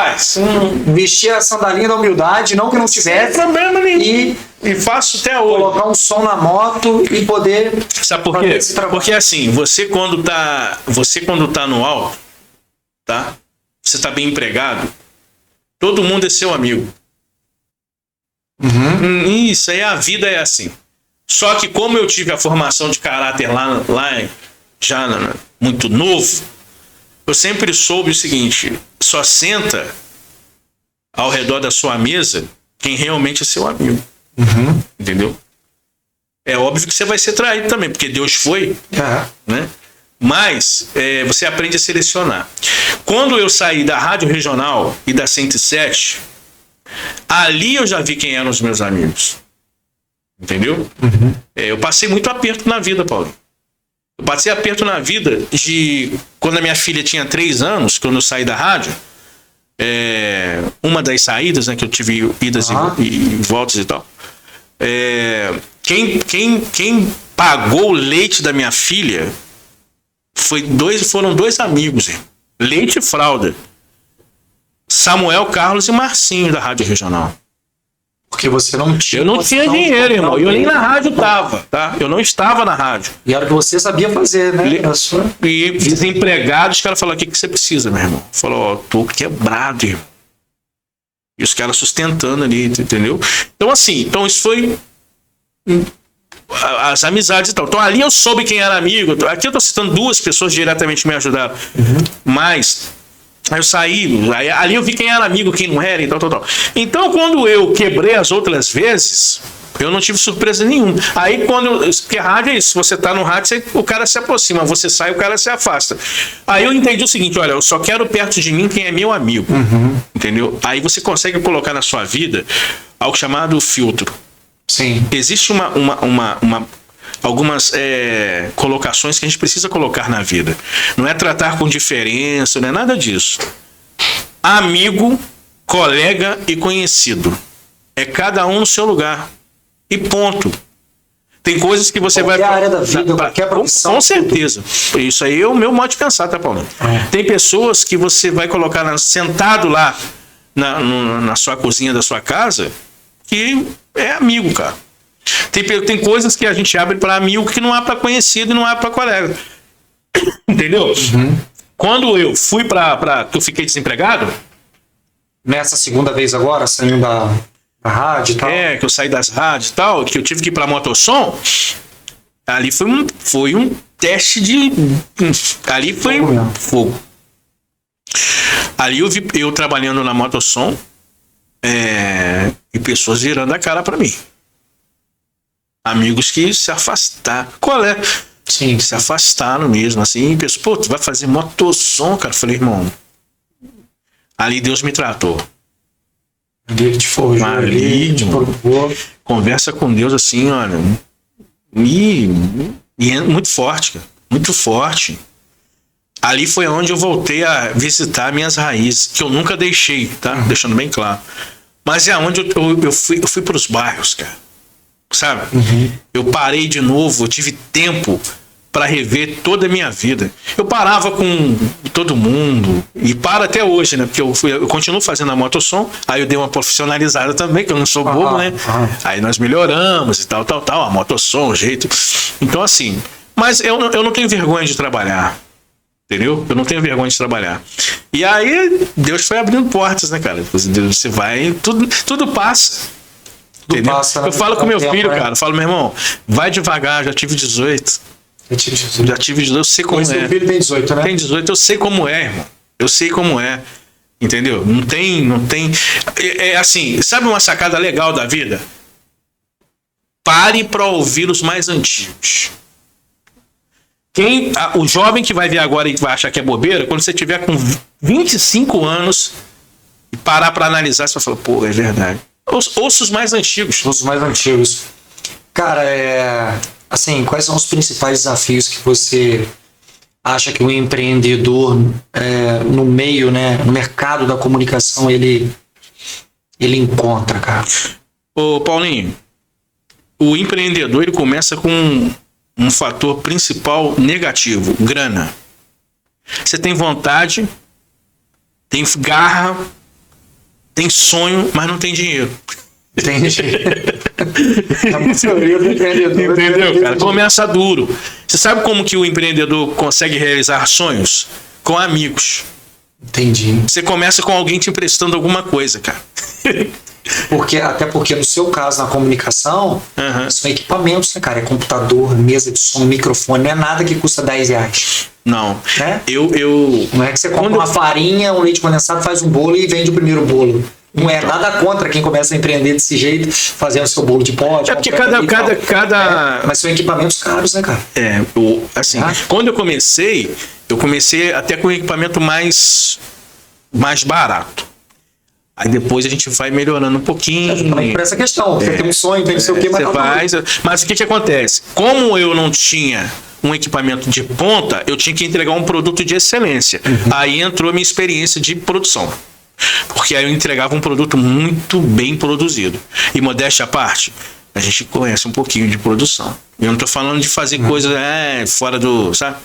vestir a sandalinha da humildade, não que não tivesse. Sem problema nenhum. E faço até hoje. Colocar um som na moto e poder. Sabe por quê? Porque assim, você quando tá no alto, tá? Você tá bem empregado, todo mundo é seu amigo. Isso aí, a vida é assim. Só que como eu tive a formação de caráter lá já muito novo, eu sempre soube o seguinte, só senta ao redor da sua mesa quem realmente é seu amigo. Entendeu? É óbvio que você vai ser traído também, porque Deus foi, né? Mas você aprende a selecionar. Quando eu saí da Rádio Regional e da 107, ali eu já vi quem eram os meus amigos. Entendeu? Eu passei muito aperto na vida, Paulo. Eu passei aperto na vida de quando a minha filha tinha 3 anos, quando eu saí da rádio. Uma das saídas, né, que eu tive idas e voltas e tal. Quem pagou o leite da minha filha foram 2 amigos, hein? Leite e fralda. Samuel, Carlos e Marcinho da Rádio Regional. Porque você não tinha. Eu não tinha dinheiro, irmão. Eu nem na rádio tava, tá? Eu não estava na rádio. E era o que você sabia fazer, né? E desempregado, os caras falaram: o que você precisa, meu irmão? Falou: ó, tô quebrado, irmão. E os caras sustentando ali, entendeu? Então, assim, isso foi as amizades e tal. Então, ali eu soube quem era amigo. Aqui eu tô citando 2 pessoas que diretamente me ajudaram. Mas aí eu saí, ali eu vi quem era amigo, quem não era e tal. Então, quando eu quebrei as outras vezes, eu não tive surpresa nenhuma. Aí, porque rádio é isso, você tá no rádio, o cara se aproxima, você sai, o cara se afasta. Aí eu entendi o seguinte: olha, eu só quero perto de mim quem é meu amigo. Entendeu? Aí você consegue colocar na sua vida algo chamado filtro. Sim. Existe algumas colocações que a gente precisa colocar na vida. Não é tratar com diferença, não é nada disso. Amigo, colega e conhecido. É cada um no seu lugar. E ponto. Tem coisas que você qualquer área da vida, qualquer profissão. Com certeza. Isso aí é o meu modo de pensar, tá, Paulo? Tem pessoas que você vai colocar sentado lá na sua cozinha da sua casa que é amigo, cara. Tem coisas que a gente abre para amigo que não há para conhecido e não há para colega. Entendeu? Quando eu fui que eu fiquei desempregado. Nessa segunda vez agora, saindo da rádio e tal. Que eu saí das rádios e tal, que eu tive que ir pra motossom. Ali foi um teste de. Ali foi fogo. Ali eu vi eu trabalhando na motossom e pessoas virando a cara pra mim. Amigos que se afastaram. Sim. Se afastaram mesmo, assim. Pessoas, pô, tu vai fazer motossom, cara? Eu falei, irmão, Ali Deus me tratou. Ali te forjou, ali te provou. Conversa com Deus assim, olha. E é muito forte, cara. Muito forte. Ali foi onde eu voltei a visitar minhas raízes, que eu nunca deixei, tá? Deixando bem claro. Mas é onde eu fui para os bairros, cara. Sabe? Eu parei de novo, eu tive tempo para rever toda a minha vida. Eu parava com todo mundo, e paro até hoje, né? Porque eu continuo fazendo a motossom, aí eu dei uma profissionalizada também, que eu não sou bobo, né? Aí nós melhoramos e tal, a motossom, o jeito. Então, assim, mas eu não tenho vergonha de trabalhar, entendeu? Eu não tenho vergonha de trabalhar. E aí, Deus foi abrindo portas, né, cara? Você vai, tudo passa. Passa, né? Eu falo com meu filho, cara, eu falo, meu irmão, vai devagar, já tive 18. Já tive 18, eu sei como é. Seu filho tem 18, né? Tem 18, eu sei como é, irmão. Eu sei como é. Entendeu? Não tem. É assim, sabe uma sacada legal da vida? Pare para ouvir os mais antigos. O jovem que vai ver agora e vai achar que é bobeira, quando você tiver com 25 anos e parar para analisar, você vai falar, pô, é verdade. Ouça os mais antigos. Os mais antigos. Cara, assim, quais são os principais desafios que você acha que o empreendedor no meio, né, no mercado da comunicação, ele encontra, cara? Ô, Paulinho, o empreendedor, ele começa com um fator principal negativo, grana. Você tem vontade, tem garra, tem sonho, mas não tem dinheiro. Entendi. Entendeu, cara? Começa duro. Você sabe como que o empreendedor consegue realizar sonhos? Com amigos. Entendi. Você começa com alguém te emprestando alguma coisa, cara. Até porque no seu caso, na comunicação, são equipamentos, né, cara? É computador, mesa de som, microfone, não é nada que custa R$10. Não. Né? Eu não é que você compra uma farinha, um leite condensado, faz um bolo e vende o primeiro bolo. Não é nada contra quem começa a empreender desse jeito, fazendo o seu bolo de pote. É porque cada... mas são equipamentos caros, né, cara? Assim, quando eu comecei até com equipamento mais barato. Aí depois a gente vai melhorando um pouquinho. Também por essa questão. Você tem um sonho, tem não sei o quê, mas o que acontece? Como eu não tinha um equipamento de ponta, eu tinha que entregar um produto de excelência. Aí entrou a minha experiência de produção. Porque aí eu entregava um produto muito bem produzido. E modéstia à parte, a gente conhece um pouquinho de produção. Eu não tô falando de fazer coisas fora do... Sabe?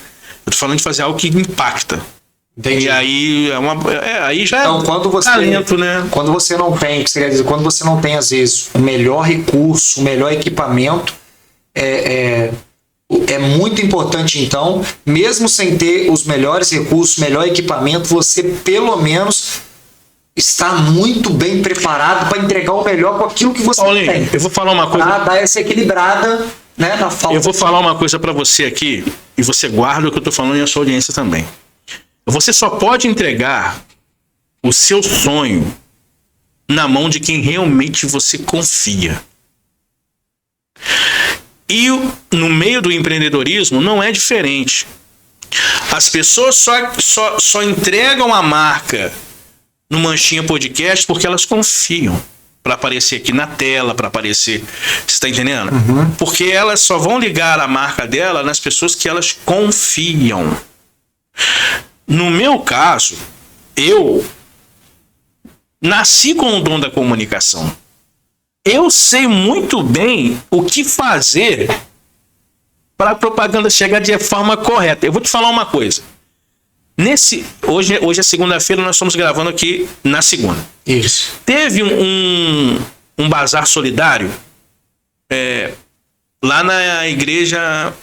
Eu tô falando de fazer algo que impacta. Entendi. E aí aí já então, quando você, talento, né? Quando você não tem, você quer dizer, quando você não tem, às vezes, o melhor recurso, o melhor equipamento, é muito importante, então, mesmo sem ter os melhores recursos, o melhor equipamento, você pelo menos está muito bem preparado para entregar o melhor com aquilo que você Paulinho, tem. Eu vou falar uma coisa. Para dar essa equilibrada, né, na falta. Eu vou falar uma coisa para você aqui, e você guarda o que eu tô falando e a sua audiência também. Você só pode entregar o seu sonho na mão de quem realmente você confia. E no meio do empreendedorismo não é diferente. As pessoas só entregam a marca no Manchinha Podcast porque elas confiam para aparecer aqui na tela, para aparecer, você está entendendo? Porque elas só vão ligar a marca dela nas pessoas que elas confiam. No meu caso, eu nasci com o dom da comunicação. Eu sei muito bem o que fazer para a propaganda chegar de forma correta. Eu vou te falar uma coisa. Hoje é segunda-feira, nós estamos gravando aqui na segunda. Isso. Teve um bazar solidário lá na igreja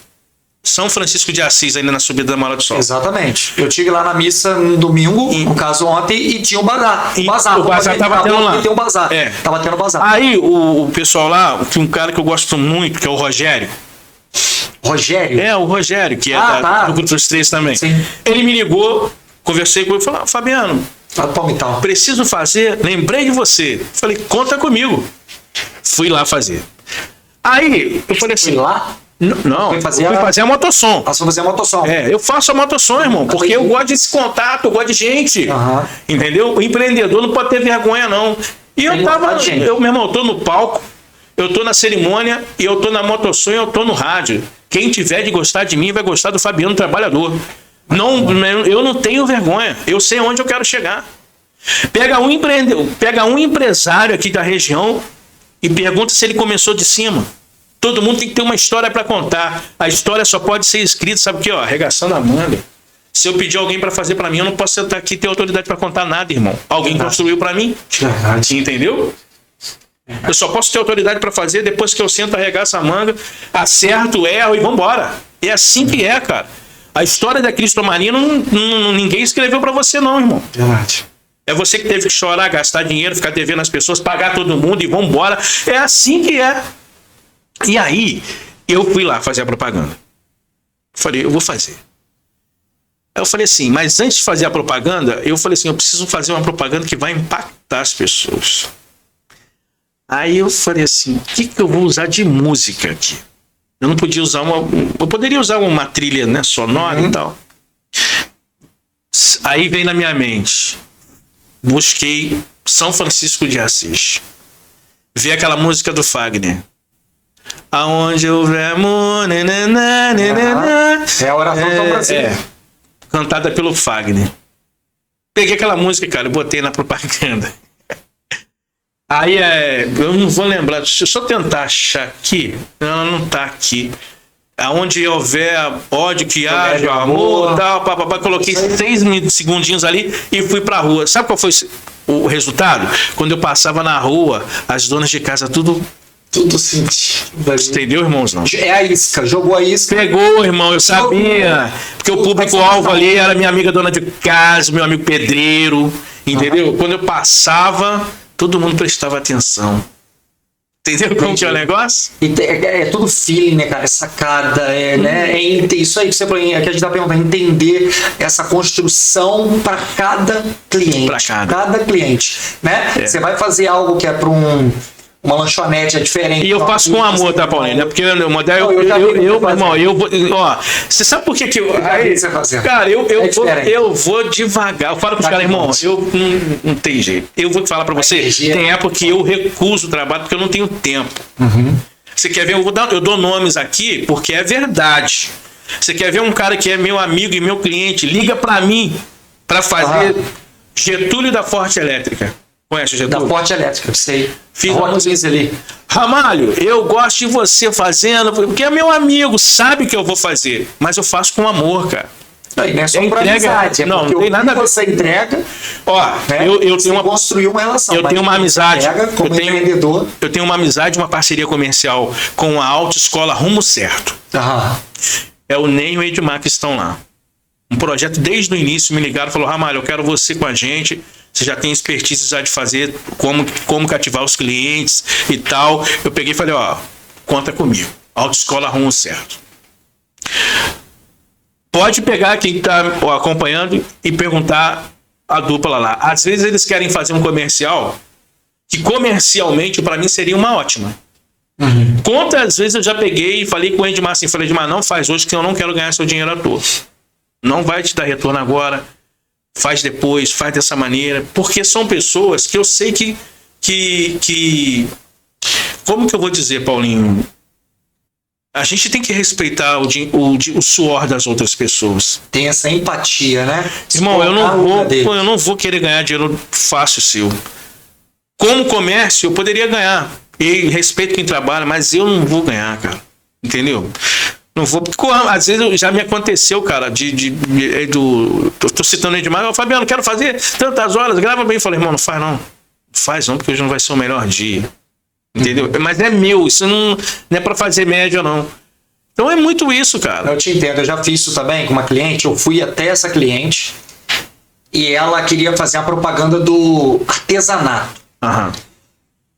São Francisco de Assis, ainda na subida da Mala do Sol. Exatamente. Eu tive lá na missa no domingo, no caso ontem, e tinha um bazar. O bazar estava tendo lá. Tem um bazar. Tava tendo bazar. Aí o pessoal lá, tem um cara que eu gosto muito, que é o Rogério. Rogério? O Rogério, que é do Grupo dos Três também. Sim. Ele me ligou, conversei com ele e falou: Fabiano, preciso fazer, lembrei de você. Falei, conta comigo. Fui lá fazer. Aí, eu falei assim... Fui lá? Não, eu fui fazer a motossom. Você foi fazer a motossom. Eu faço a motossom, irmão, porque eu gosto desse contato, eu gosto de gente. Entendeu? O empreendedor não pode ter vergonha, não. E meu irmão, eu tô no palco, eu tô na cerimônia, e eu tô na motossom e eu tô no rádio. Quem tiver de gostar de mim vai gostar do Fabiano Trabalhador. Eu não tenho vergonha. Eu sei onde eu quero chegar. Pega um empresário aqui da região e pergunta se ele começou de cima. Todo mundo tem que ter uma história para contar. A história só pode ser escrita, sabe o que? Arregaçando a manga. Se eu pedir alguém para fazer para mim, eu não posso sentar aqui e ter autoridade para contar nada, irmão. Alguém construiu para mim. Entendeu? Eu só posso ter autoridade para fazer depois que eu sento, arregaço a manga, acerto, erro e vambora. É assim que é, cara. A história da Cristomania ninguém escreveu para você, não, irmão. Verdade. É você que teve que chorar, gastar dinheiro, ficar devendo as pessoas, pagar todo mundo e vambora. É assim que é. E aí, eu fui lá fazer a propaganda. Falei, eu vou fazer. Aí eu falei assim, mas antes de fazer a propaganda, eu falei assim, eu preciso fazer uma propaganda que vai impactar as pessoas. Aí eu falei assim, o que eu vou usar de música aqui? Eu não podia usar eu poderia usar uma trilha, né, sonora e tal. Aí veio na minha mente, busquei São Francisco de Assis. Vi aquela música do Fagner. Aonde houver amor, é a oração São Francisco. Cantada pelo Fagner. Peguei aquela música, cara, e botei na propaganda. Aí eu não vou lembrar, deixa eu só tentar achar aqui. Não tá aqui. Aonde houver ódio, que haja amor, tal, papapá. Coloquei 6 segundinhos ali e fui pra rua. Sabe qual foi o resultado? Quando eu passava na rua, as donas de casa tudo sentindo. Entendeu, irmãos? Não? É a isca, jogou a isca. Pegou, irmão, eu sabia. Porque o público-alvo ali era minha amiga dona de casa, meu amigo pedreiro. Entendeu? Quando eu passava, todo mundo prestava atenção. Entendeu como que é o negócio? É tudo feeling, né, cara? É sacada, né? Isso aí que que a gente tá perguntando, entender essa construção para cada cliente. Para cada cliente, né? Você vai fazer algo que é para uma lanchonete, é diferente. E eu faço com amor, tá, Paulinho? Porque irmão, você sabe por que eu... Cara, eu vou devagar. Eu falo com os caras, irmão, eu não tem jeito. Eu vou falar pra você, tem época que eu recuso o trabalho porque eu não tenho tempo. Você quer ver? Eu dou nomes aqui porque é verdade. Você quer ver um cara que é meu amigo e meu cliente, liga pra mim pra fazer Getúlio da Forte Elétrica. Conhece o Getúlio? Da Forte Elétrica, sei. Fiz uma música ali. Ramalho, eu gosto de você fazendo, porque é meu amigo, sabe que eu vou fazer, mas eu faço com amor, cara. Não é só por amizade, não tem nada a ver. Você entrega. Eu tenho construir uma relação. Eu tenho uma amizade. Empreendedor. Eu tenho uma amizade, uma parceria comercial com a Autoescola Rumo Certo. É o Ney e o Edmar que estão lá. Um projeto desde o início, me ligaram e falaram, Ramalho, eu quero você com a gente. Você já tem expertise já de fazer como cativar os clientes e tal. Eu peguei e falei, conta comigo. Autoescola Rumo Certo. Pode pegar quem está acompanhando e perguntar a dupla lá. Às vezes eles querem fazer um comercial que comercialmente para mim seria uma ótima. Quantas vezes eu já peguei e falei com o Edmar assim, falei, Edmar, não faz hoje que eu não quero ganhar seu dinheiro à toa. Não vai te dar retorno agora. Faz depois, faz dessa maneira, porque são pessoas que eu sei que como que eu vou dizer, Paulinho? A gente tem que respeitar o suor das outras pessoas. Tem essa empatia, né? Irmão, eu não vou querer ganhar dinheiro fácil seu. Como comércio, eu poderia ganhar. E respeito quem trabalha, mas eu não vou ganhar, cara. Entendeu? Não vou, porque às vezes já me aconteceu, cara, tô citando ele demais, Fabiano, quero fazer tantas horas, grava bem. Eu falei, irmão, não faz não, porque hoje não vai ser o melhor dia. Entendeu? Mas é meu, isso não é pra fazer média, não. Então é muito isso, cara. Eu te entendo, eu já fiz isso também com uma cliente, eu fui até essa cliente e ela queria fazer a propaganda do artesanato.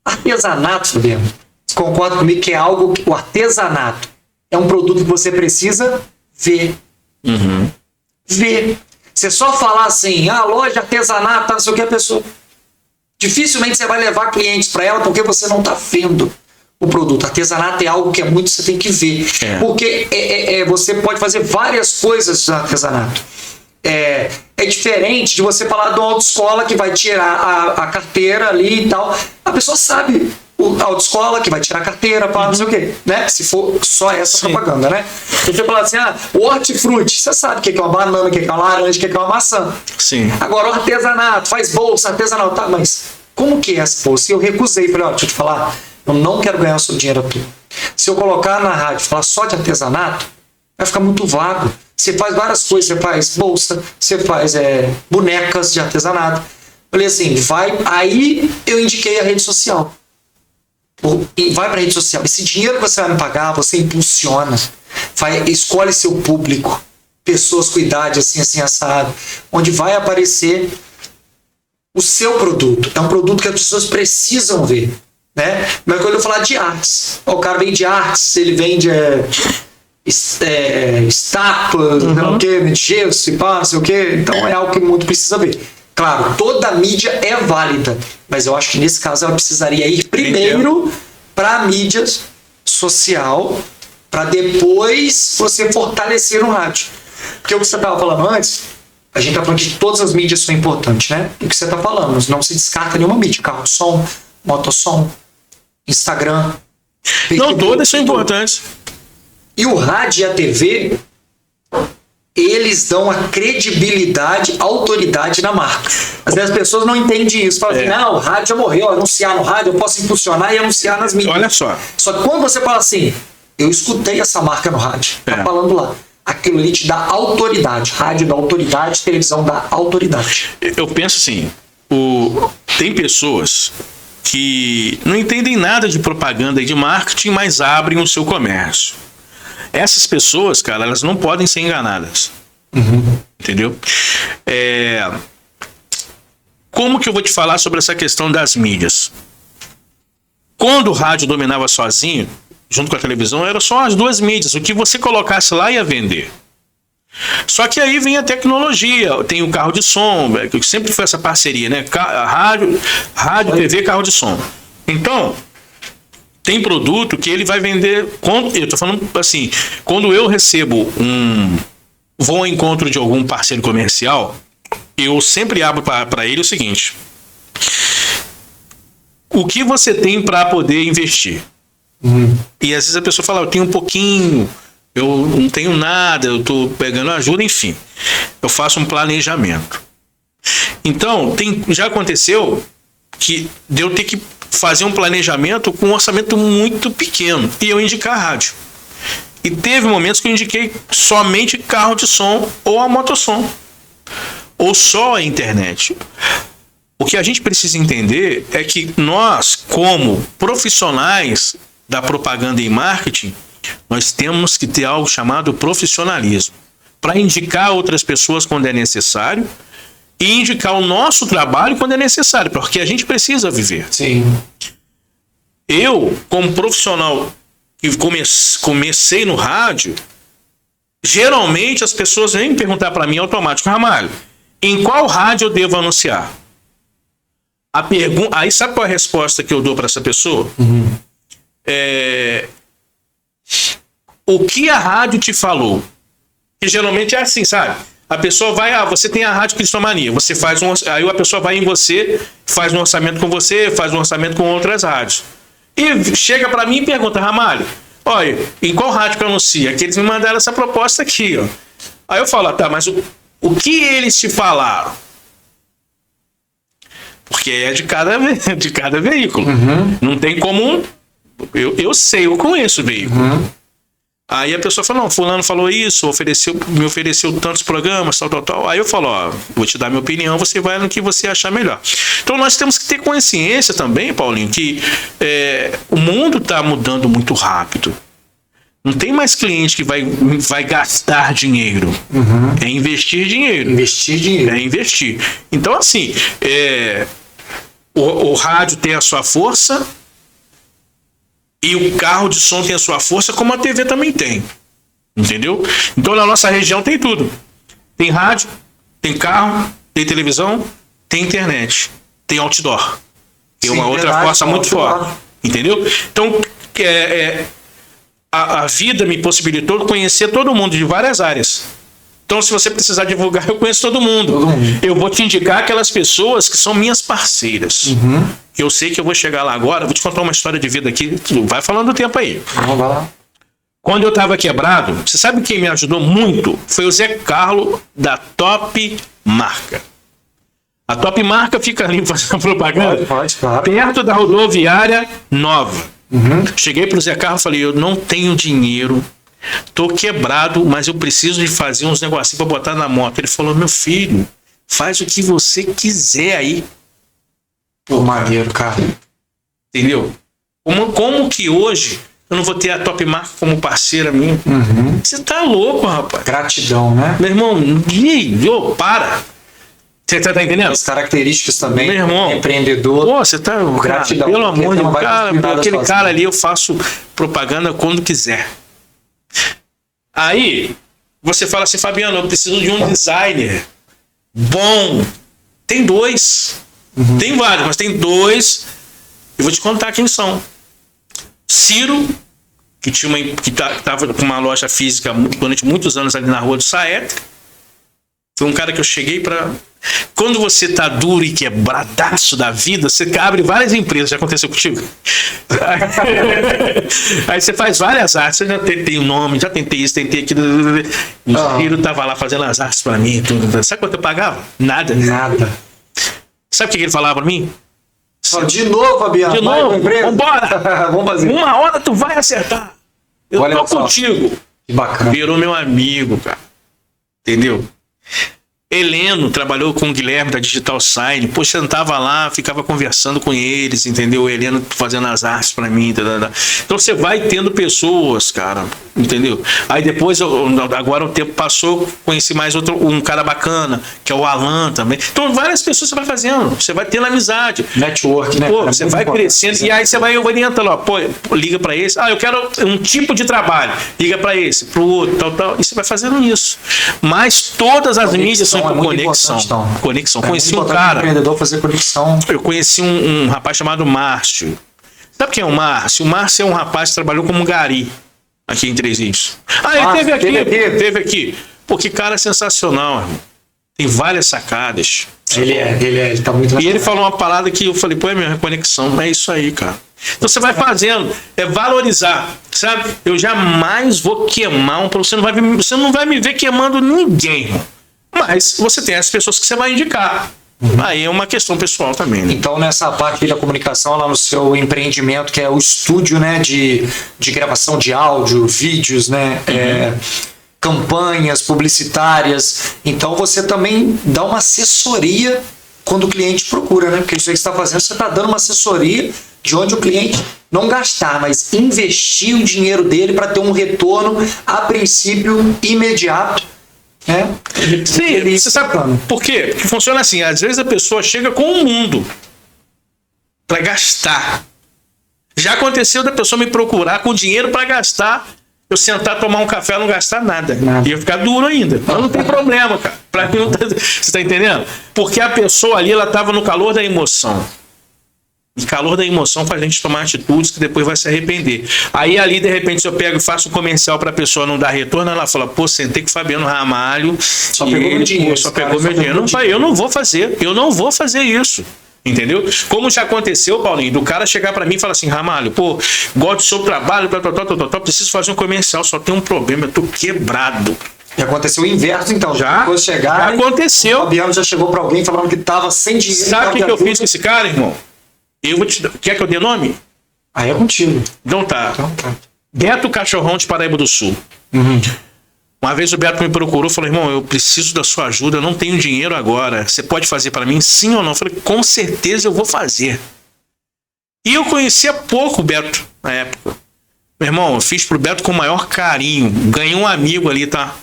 Artesanato, Fabiano, você concorda comigo que é algo que o artesanato é um produto que você precisa ver. Ver. Você só falar assim, loja, artesanato, não sei o que, a pessoa... Dificilmente você vai levar clientes para ela porque você não está vendo. o produto. Artesanato é algo que você tem que ver. Porque você pode fazer várias coisas no artesanato. É diferente de você falar de uma autoescola que vai tirar a carteira ali e tal. A pessoa sabe a autoescola que vai tirar a carteira, para não sei o quê, né? Se for só essa propaganda, né? Se você falar assim, o hortifruti, você sabe o que é uma banana, o que é uma laranja, o que é uma maçã. Sim. Agora, o artesanato, faz bolsa, artesanal, tá, mas como que é essa bolsa? E eu recusei, falei, deixa eu te falar, eu não quero ganhar o seu dinheiro tudo. Se eu colocar na rádio e falar só de artesanato, vai ficar muito vago. Você faz várias coisas, você faz bolsa, você faz bonecas de artesanato. Falei assim, aí eu indiquei a rede social. Vai para a rede social. Esse dinheiro que você vai me pagar, você impulsiona. Escolhe seu público. Pessoas com idade assim assado. Onde vai aparecer o seu produto. É um produto que as pessoas precisam ver. Né? Mas quando eu falar de artes. O cara vende artes, ele vende estátuas, não sei o que, gesso, não sei o que. Então é algo que o mundo precisa ver. Claro, toda mídia é válida, mas eu acho que nesse caso ela precisaria ir primeiro para a mídia social, para depois você fortalecer no rádio. Porque o que você estava falando antes, a gente está falando que todas as mídias são importantes, né? O que você está falando, não se descarta nenhuma mídia, carro de som, motossom, Instagram. Facebook, não, todas são importantes. E o rádio e a TV, eles dão a credibilidade, autoridade na marca. Às vezes as pessoas não entendem isso. Falam assim, não, o rádio já morreu, anunciar no rádio, eu posso impulsionar e anunciar nas mídias. Olha só. Só que quando você fala assim, eu escutei essa marca no rádio, tá falando lá. Aquilo ali te dá autoridade. Rádio dá autoridade, televisão dá autoridade. Eu penso assim, tem pessoas que não entendem nada de propaganda e de marketing, mas abrem o seu comércio. Essas pessoas, cara, elas não podem ser enganadas. Entendeu? Como que eu vou te falar sobre essa questão das mídias? Quando o rádio dominava sozinho, junto com a televisão, eram só as duas mídias. O que você colocasse lá ia vender. Só que aí vem a tecnologia, tem o carro de som, que sempre foi essa parceria, né? Rádio, TV, carro de som. Então, tem produto que ele vai vender. Eu tô falando assim, quando eu recebo vou ao encontro de algum parceiro comercial, eu sempre abro para ele o seguinte: o que você tem para poder investir? E às vezes a pessoa fala, eu tenho um pouquinho, eu não tenho nada, eu tô pegando ajuda, enfim. Eu faço um planejamento. Então, já aconteceu que de eu ter que fazer um planejamento com um orçamento muito pequeno e eu indicar a rádio. E teve momentos que eu indiquei somente carro de som ou a motossom, ou só a internet. O que a gente precisa entender é que nós, como profissionais da propaganda e marketing, nós temos que ter algo chamado profissionalismo, para indicar outras pessoas quando é necessário e indicar o nosso trabalho quando é necessário, porque a gente precisa viver. Sim. Eu, como profissional que comecei no rádio, geralmente as pessoas vêm perguntar para mim automático, Ramalho, em qual rádio eu devo anunciar? Aí sabe qual é a resposta que eu dou para essa pessoa? O que a rádio te falou? Que geralmente é assim, sabe? A pessoa vai, você tem a Rádio Cristomania, você faz aí a pessoa vai em você, faz um orçamento com você, faz um orçamento com outras rádios. E chega para mim e pergunta, Ramalho, olha, em qual rádio que eu anuncio? Que eles me mandaram essa proposta aqui, ó. Aí eu falo, tá, mas o que eles te falaram? Porque é de cada veículo. Não tem como... Eu sei, eu conheço o veículo. Aí a pessoa fala, não, fulano falou isso, me ofereceu tantos programas, tal. Aí eu falo, vou te dar minha opinião, você vai no que você achar melhor. Então nós temos que ter consciência também, Paulinho, que o mundo está mudando muito rápido. Não tem mais cliente que vai gastar dinheiro. É investir dinheiro. É investir. Então, assim, o rádio tem a sua força, e o carro de som tem a sua força, como a TV também tem. Entendeu? Então, na nossa região tem tudo. Tem rádio, tem carro, tem televisão, tem internet, tem outdoor. Tem uma outra força muito forte. Entendeu? Então, a vida me possibilitou conhecer todo mundo de várias áreas. Então, se você precisar divulgar, eu conheço todo mundo. Eu vou te indicar aquelas pessoas que são minhas parceiras. Eu sei que eu vou chegar lá agora. Vou te contar uma história de vida aqui. Vai falando do tempo aí. Vamos lá. Quando eu estava quebrado, você sabe quem me ajudou muito? Foi o Zé Carlos, da Top Marca. A Top Marca fica ali fazendo propaganda. Pode, claro. Perto da rodoviária nova. Cheguei pro Zé Carlos e falei, eu não tenho dinheiro. Tô quebrado, mas eu preciso de fazer uns negocinhos para botar na moto. Ele falou, meu filho, faz o que você quiser aí. Pô, maneiro, cara. Entendeu? Como que hoje eu não vou ter a Top Marca como parceira minha? Você tá louco, rapaz. Gratidão, né? Meu irmão, para. Você tá entendendo? As características também. Meu irmão, empreendedor. Pô, você tá... Gratidão. Pelo amor de Deus, cara, aquele sozinho. cara ali eu faço propaganda quando quiser. Aí, você fala assim, Fabiano, eu preciso de um designer bom. Tem 2. Tem vários, mas tem 2. Eu vou te contar quem são. Ciro, que estava com uma loja física durante muitos anos ali na rua do Saeta. Foi um cara que eu cheguei para... Quando você tá duro e quebradaço da vida, você abre várias empresas. Já aconteceu contigo? Aí você faz várias artes. Você já tem um nome, já tentei isso, tentei aquilo. O Ciro tava lá fazendo as artes para mim. Tudo. Sabe quanto eu pagava? Nada. Sabe o que ele falava para mim? De novo, Fabiano. De novo, vambora. Vamos fazer. Uma hora tu vai acertar. Eu tô contigo. Que bacana. Virou meu amigo, cara. Entendeu? Heleno trabalhou com o Guilherme da Digital Sign. Pô, sentava lá, ficava conversando com eles, entendeu? O Heleno fazendo as artes pra mim. Então você vai tendo pessoas, cara, entendeu? Aí depois, agora o tempo passou, conheci mais um cara bacana, que é o Alan também. Então várias pessoas você vai fazendo, você vai tendo amizade. Network, né? Pô, você vai crescendo e aí você vai orientando, ó, pô, liga pra esse. Eu quero um tipo de trabalho. Liga pra esse, pro outro, tal. E você vai fazendo isso. Mas todas as mídias são conexão. Conheci um cara. Empreendedor fazer conexão. Eu conheci um rapaz chamado Márcio. Sabe quem é o Márcio? O Márcio é um rapaz que trabalhou como gari aqui em Três Rios. Ele teve aqui. Pô, que cara sensacional, irmão. Tem várias sacadas. Ele tá muito... E ele falou uma parada que eu falei, pô, é minha conexão. É isso aí, cara. Então você vai fazendo, valorizar, sabe? Eu jamais vou queimar você não vai me ver queimando ninguém, irmão. Mas você tem as pessoas que você vai indicar. Aí é uma questão pessoal também, né? Então, nessa parte da comunicação, lá no seu empreendimento, que é o estúdio, né, de gravação de áudio, vídeos, né, campanhas publicitárias. Então, você também dá uma assessoria quando o cliente procura, né? Porque isso aí que você está fazendo, você está dando uma assessoria de onde o cliente não gastar, mas investir o dinheiro dele para ter um retorno, a princípio, imediato. Sim, você sabe por quê? Porque funciona assim, às vezes a pessoa chega com o mundo para gastar. Já aconteceu da pessoa me procurar com dinheiro para gastar, eu sentar, tomar um café e não gastar nada. E eu ficar duro ainda. Mas não tem problema, cara. Pra mim não tá... Você tá entendendo? Porque a pessoa ali, ela tava no calor da emoção. O calor da emoção faz a gente tomar atitudes que depois vai se arrepender. Aí ali, de repente, se eu pego e faço um comercial pra pessoa não dar retorno, ela fala, pô, sentei com o Fabiano Ramalho, só pegou meu dinheiro. Só pegou meu dinheiro. Eu não vou fazer isso. Entendeu? Como já aconteceu, Paulinho, do cara chegar pra mim e falar assim, Ramalho, pô, gosto do seu trabalho, preciso fazer um comercial, só tem um problema, eu tô quebrado. E aconteceu o inverso, então. Já aconteceu. O Fabiano já chegou pra alguém falando que tava sem dinheiro. Sabe o que eu fiz com esse cara, irmão? Eu vou te dar. Quer que eu dê nome? Aí é contigo. Então tá. Beto Cachorrão de Paraíba do Sul. Uma vez o Beto me procurou e falou, irmão, eu preciso da sua ajuda, eu não tenho dinheiro agora. Você pode fazer para mim, sim ou não? Eu falei, com certeza eu vou fazer. E eu conhecia pouco o Beto na época. Meu irmão, eu fiz pro Beto com o maior carinho. Ganhei um amigo ali, tá?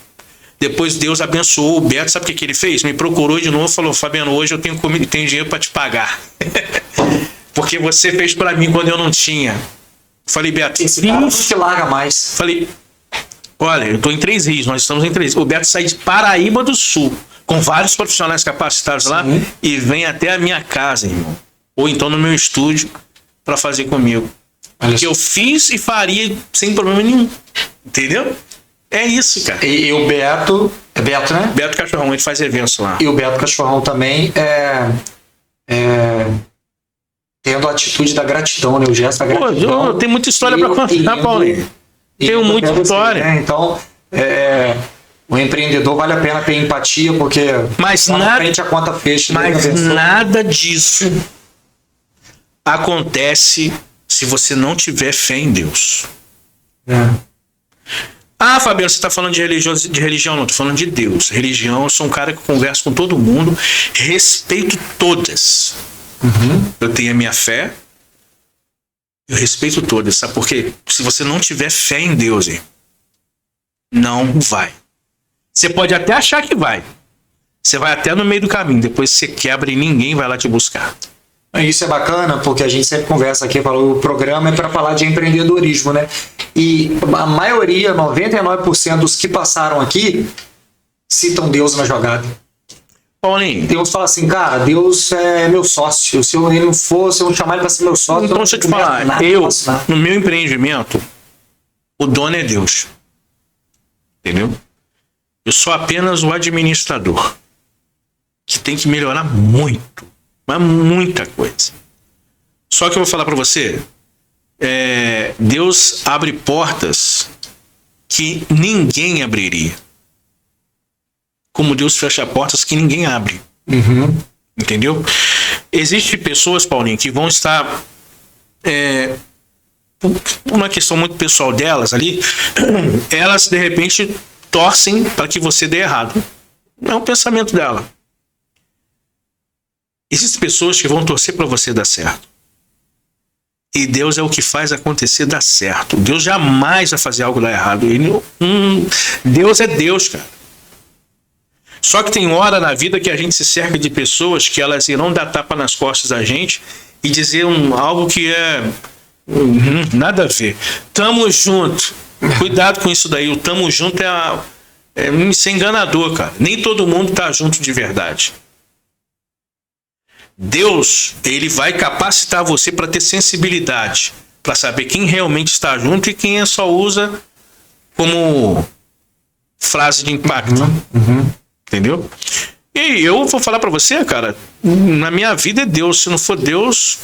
Depois Deus abençoou o Beto. Sabe o que ele fez? Me procurou de novo e falou, Fabiano, hoje eu tenho dinheiro para te pagar. Porque você fez para mim quando eu não tinha. Falei, Beto, esse cara não se larga mais. Falei, olha, eu tô em Três Rios, nós estamos em Três Rios. O Beto sai de Paraíba do Sul, com vários profissionais capacitados lá, e vem até a minha casa, irmão. Ou então no meu estúdio, para fazer comigo. Que eu fiz e faria sem problema nenhum. Entendeu? É isso, cara. E o Beto... É Beto, né? Beto Cachorrão, ele faz eventos lá. E o Beto Cachorrão também tendo a atitude da gratidão, né? O gesto da gratidão. Tem muita história para contar, Paulinho. Tenho muita história. Né? Então, o empreendedor vale a pena ter empatia, porque na frente a conta fecha. Mas nada disso acontece se você não tiver fé em Deus. Ah, Fabiano, você está falando de religião, não, estou falando de Deus. Religião, eu sou um cara que conversa com todo mundo, respeito todas. Eu tenho a minha fé, eu respeito todas, sabe por quê? Se você não tiver fé em Deus, não vai. Você pode até achar que vai. Você vai até no meio do caminho, depois você quebra e ninguém vai lá te buscar. Isso é bacana, porque a gente sempre conversa aqui, falou, o programa é para falar de empreendedorismo, né? E a maioria, 99% dos que passaram aqui, citam Deus na jogada. Paulinho. Deus fala assim, cara, Deus é meu sócio. Se ele não for, se eu não chamar ele para ser meu sócio... Então, deixa eu te falar, no meu empreendimento, o dono é Deus. Entendeu? Eu sou apenas o administrador, que tem que melhorar muito. Mas muita coisa. Só que eu vou falar para você, Deus abre portas que ninguém abriria. Como Deus fecha portas que ninguém abre. Entendeu? Existem pessoas, Paulinho, que vão estar... por uma questão muito pessoal delas ali, elas de repente torcem para que você dê errado. É um pensamento dela. Existem pessoas que vão torcer para você dar certo. E Deus é o que faz acontecer dar certo. Deus jamais vai fazer algo dar errado. Deus é Deus, cara. Só que tem hora na vida que a gente se cerca de pessoas que elas irão dar tapa nas costas da gente e dizer algo que nada a ver. Tamo junto. Cuidado com isso daí. O tamo junto é enganador, cara. Nem todo mundo tá junto de verdade. Deus, ele vai capacitar você para ter sensibilidade, para saber quem realmente está junto e quem só usa como frase de impacto. Entendeu? E eu vou falar para você, cara, na minha vida é Deus. Se não for Deus,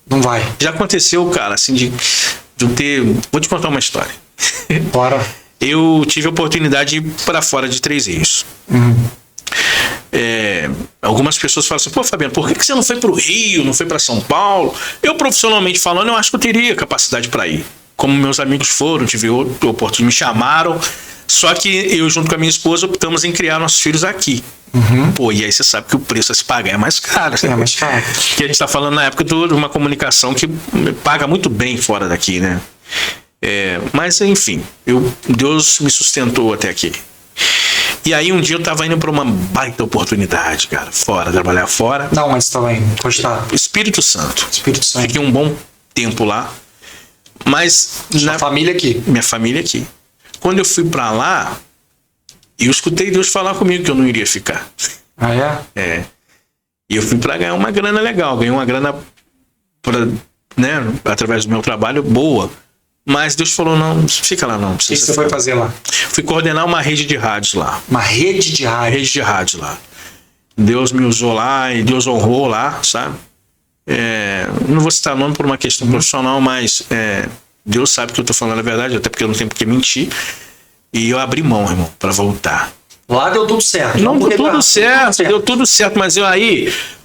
não vai. Já aconteceu, cara, assim, de ter... Vou te contar uma história. Bora. Eu tive a oportunidade de ir para fora de Três Rios. Algumas pessoas falam assim, pô, Fabiano, por que você não foi para o Rio, não foi para São Paulo? Eu, profissionalmente falando, eu acho que eu teria capacidade para ir. Como meus amigos foram, tive outra oportunidade, me chamaram. Só que eu, junto com a minha esposa, optamos em criar nossos filhos aqui. Pô, e aí você sabe que o preço a se pagar é mais caro. É mais caro. Que a gente está falando na época de uma comunicação que paga muito bem fora daqui, né? Mas, enfim, Deus me sustentou até aqui. E aí um dia eu tava indo para uma baita oportunidade, cara, trabalhar fora. Não, mas tava indo, gostar. Espírito Santo. Espírito Santo. Fiquei um bom tempo lá. Mas... Sua família aqui. Minha família aqui. Quando eu fui para lá, eu escutei Deus falar comigo que eu não iria ficar. Ah, é? E eu fui para ganhar uma grana legal. Ganhei uma grana, através do meu trabalho, boa. Mas Deus falou, não, fica lá não. O que você foi fazer lá? Fui coordenar uma rede de rádios lá. Uma rede de rádio? Rede de rádio lá. Deus me usou lá e Deus honrou lá, sabe? Não vou citar nome por uma questão profissional, mas Deus sabe que eu tô falando a verdade, até porque eu não tenho por que mentir. E eu abri mão, irmão, para voltar. Lá deu tudo certo. Não, deu tudo certo, mas a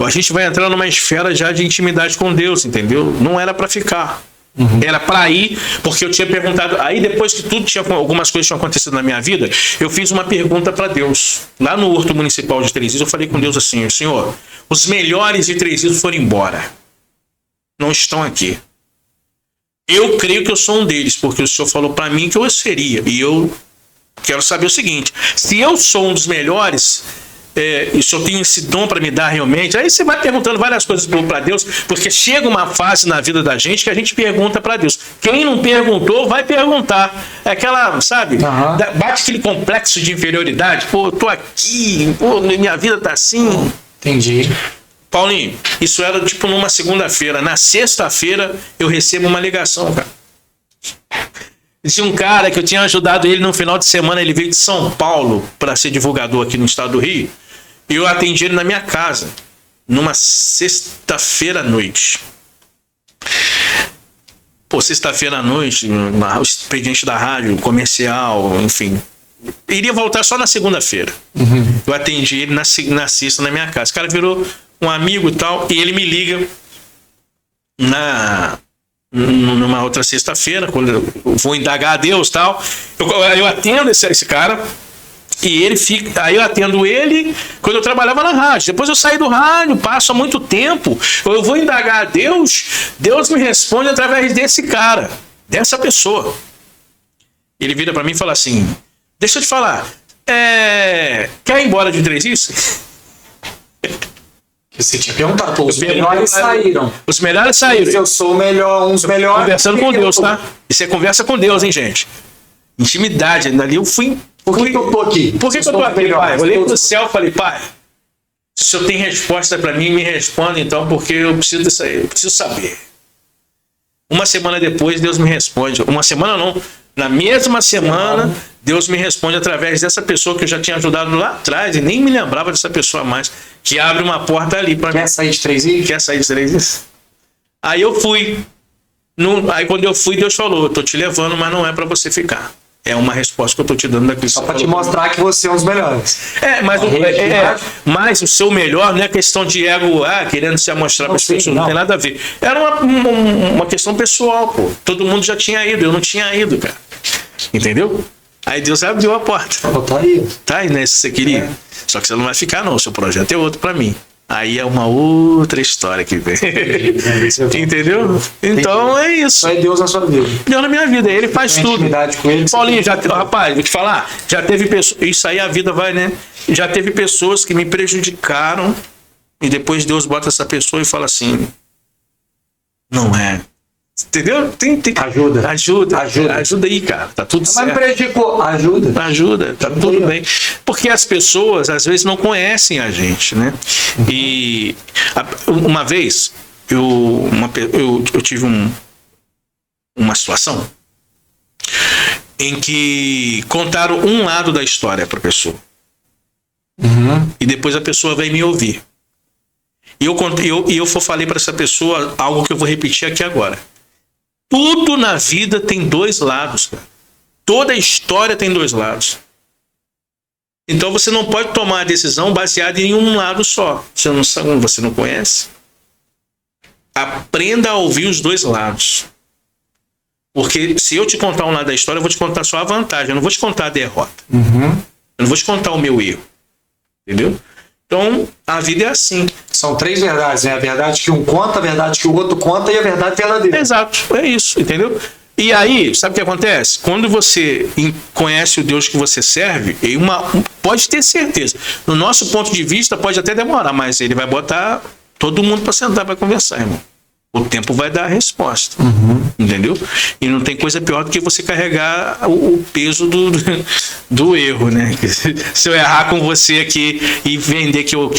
gente vai entrar numa esfera já de intimidade com Deus, entendeu? Não era para ficar. Era para ir, porque eu tinha perguntado. Aí depois que algumas coisas tinham acontecido na minha vida, eu fiz uma pergunta para Deus. Lá no Horto Municipal de Três Rios, eu falei com Deus assim: Senhor, os melhores de Três Rios foram embora. Não estão aqui. Eu creio que eu sou um deles, porque o Senhor falou para mim que eu seria. E eu quero saber o seguinte: se eu sou um dos melhores, e se eu tenho esse dom para me dar realmente, aí você vai perguntando várias coisas para Deus, porque chega uma fase na vida da gente que a gente pergunta para Deus. Quem não perguntou, vai perguntar. É aquela, sabe, bate aquele complexo de inferioridade. Pô, eu tô aqui, pô, minha vida tá assim. Entendi. Paulinho, isso era tipo numa segunda-feira. Na sexta-feira eu recebo uma ligação, cara. Tinha um cara que eu tinha ajudado ele no final de semana, ele veio de São Paulo para ser divulgador aqui no estado do Rio. E eu atendi ele na minha casa, numa sexta-feira à noite. Pô, sexta-feira à noite, o expediente da rádio, comercial, enfim. Iria voltar só na segunda-feira. Eu atendi ele na sexta na minha casa. O cara virou um amigo e tal, e ele me liga numa outra sexta-feira, quando eu vou indagar a Deus e tal. Eu atendo esse cara, e ele fica. Aí eu atendo ele quando eu trabalhava na rádio. Depois eu saí do rádio, passo há muito tempo. Eu vou indagar a Deus, Deus me responde através desse cara, dessa pessoa. Ele vira pra mim e fala assim: deixa eu te falar, quer ir embora de Três Rios? Você tinha perguntado, pô, os melhores saíram. Os melhores saíram. Eu sou o melhor, uns melhores. Conversando com Deus, tá? Isso é conversa com Deus, hein, gente? Intimidade. Ali eu fui. Por que eu tô aqui? Por que eu tô aqui, pai? Eu olhei pro céu e falei: pai, se o senhor tem resposta pra mim, me responda então, porque eu preciso disso aí, eu preciso saber. Uma semana depois, Deus me responde. Uma semana não. Na mesma semana, Deus me responde através dessa pessoa que eu já tinha ajudado lá atrás e nem me lembrava dessa pessoa mais, que abre uma porta ali para mim. Quer sair de Três Rios? Quer sair de Três Rios? Aí eu fui. Aí quando eu fui, Deus falou: eu tô te levando, mas não é para você ficar. É uma resposta que eu tô te dando daqui. Só para te mostrar que você é um dos melhores. Mas o seu melhor não é questão de ego, querendo se amostrar para as pessoas, não tem nada a ver. Era uma questão pessoal, pô. Todo mundo já tinha ido, eu não tinha ido, cara. Entendeu? Aí Deus abriu a porta. Tá aí. Tá aí, né? Se você queria. Só que você não vai ficar, não. O seu projeto é outro para mim. Aí é uma outra história que vem. Entendeu? Então é isso. É Deus na sua vida. Deus na minha vida. Ele faz tudo. Com ele, Paulinho, rapaz, vou te falar. Já teve pessoas. Isso aí a vida vai, né? Já teve pessoas que me prejudicaram. E depois Deus bota essa pessoa e fala assim: não é. Entendeu? Ajuda aí, cara. Tá tudo certo. Mas me prejudicou. Ajuda, tá tudo bem. Porque as pessoas, às vezes, não conhecem a gente, né? E uma vez, eu tive uma situação em que contaram um lado da história pra pessoa. E depois a pessoa veio me ouvir. E eu falei para essa pessoa algo que eu vou repetir aqui agora. Tudo na vida tem dois lados, cara. Toda história tem dois lados. Então você não pode tomar a decisão baseada em um lado só. Você não conhece. Aprenda a ouvir os dois lados. Porque se eu te contar um lado da história, eu vou te contar só a vantagem. Eu não vou te contar a derrota. Eu não vou te contar o meu erro. Entendeu? Então, a vida é assim. São três verdades, né? A verdade que um conta, a verdade que o outro conta e a verdade verdadeira. Exato, é isso, entendeu? E aí, sabe o que acontece? Quando você conhece o Deus que você serve, pode ter certeza. No nosso ponto de vista, pode até demorar, mas ele vai botar todo mundo para sentar para conversar, irmão. O tempo vai dar a resposta. Entendeu? E não tem coisa pior do que você carregar o peso do erro, né? Se eu errar com você aqui e vender que eu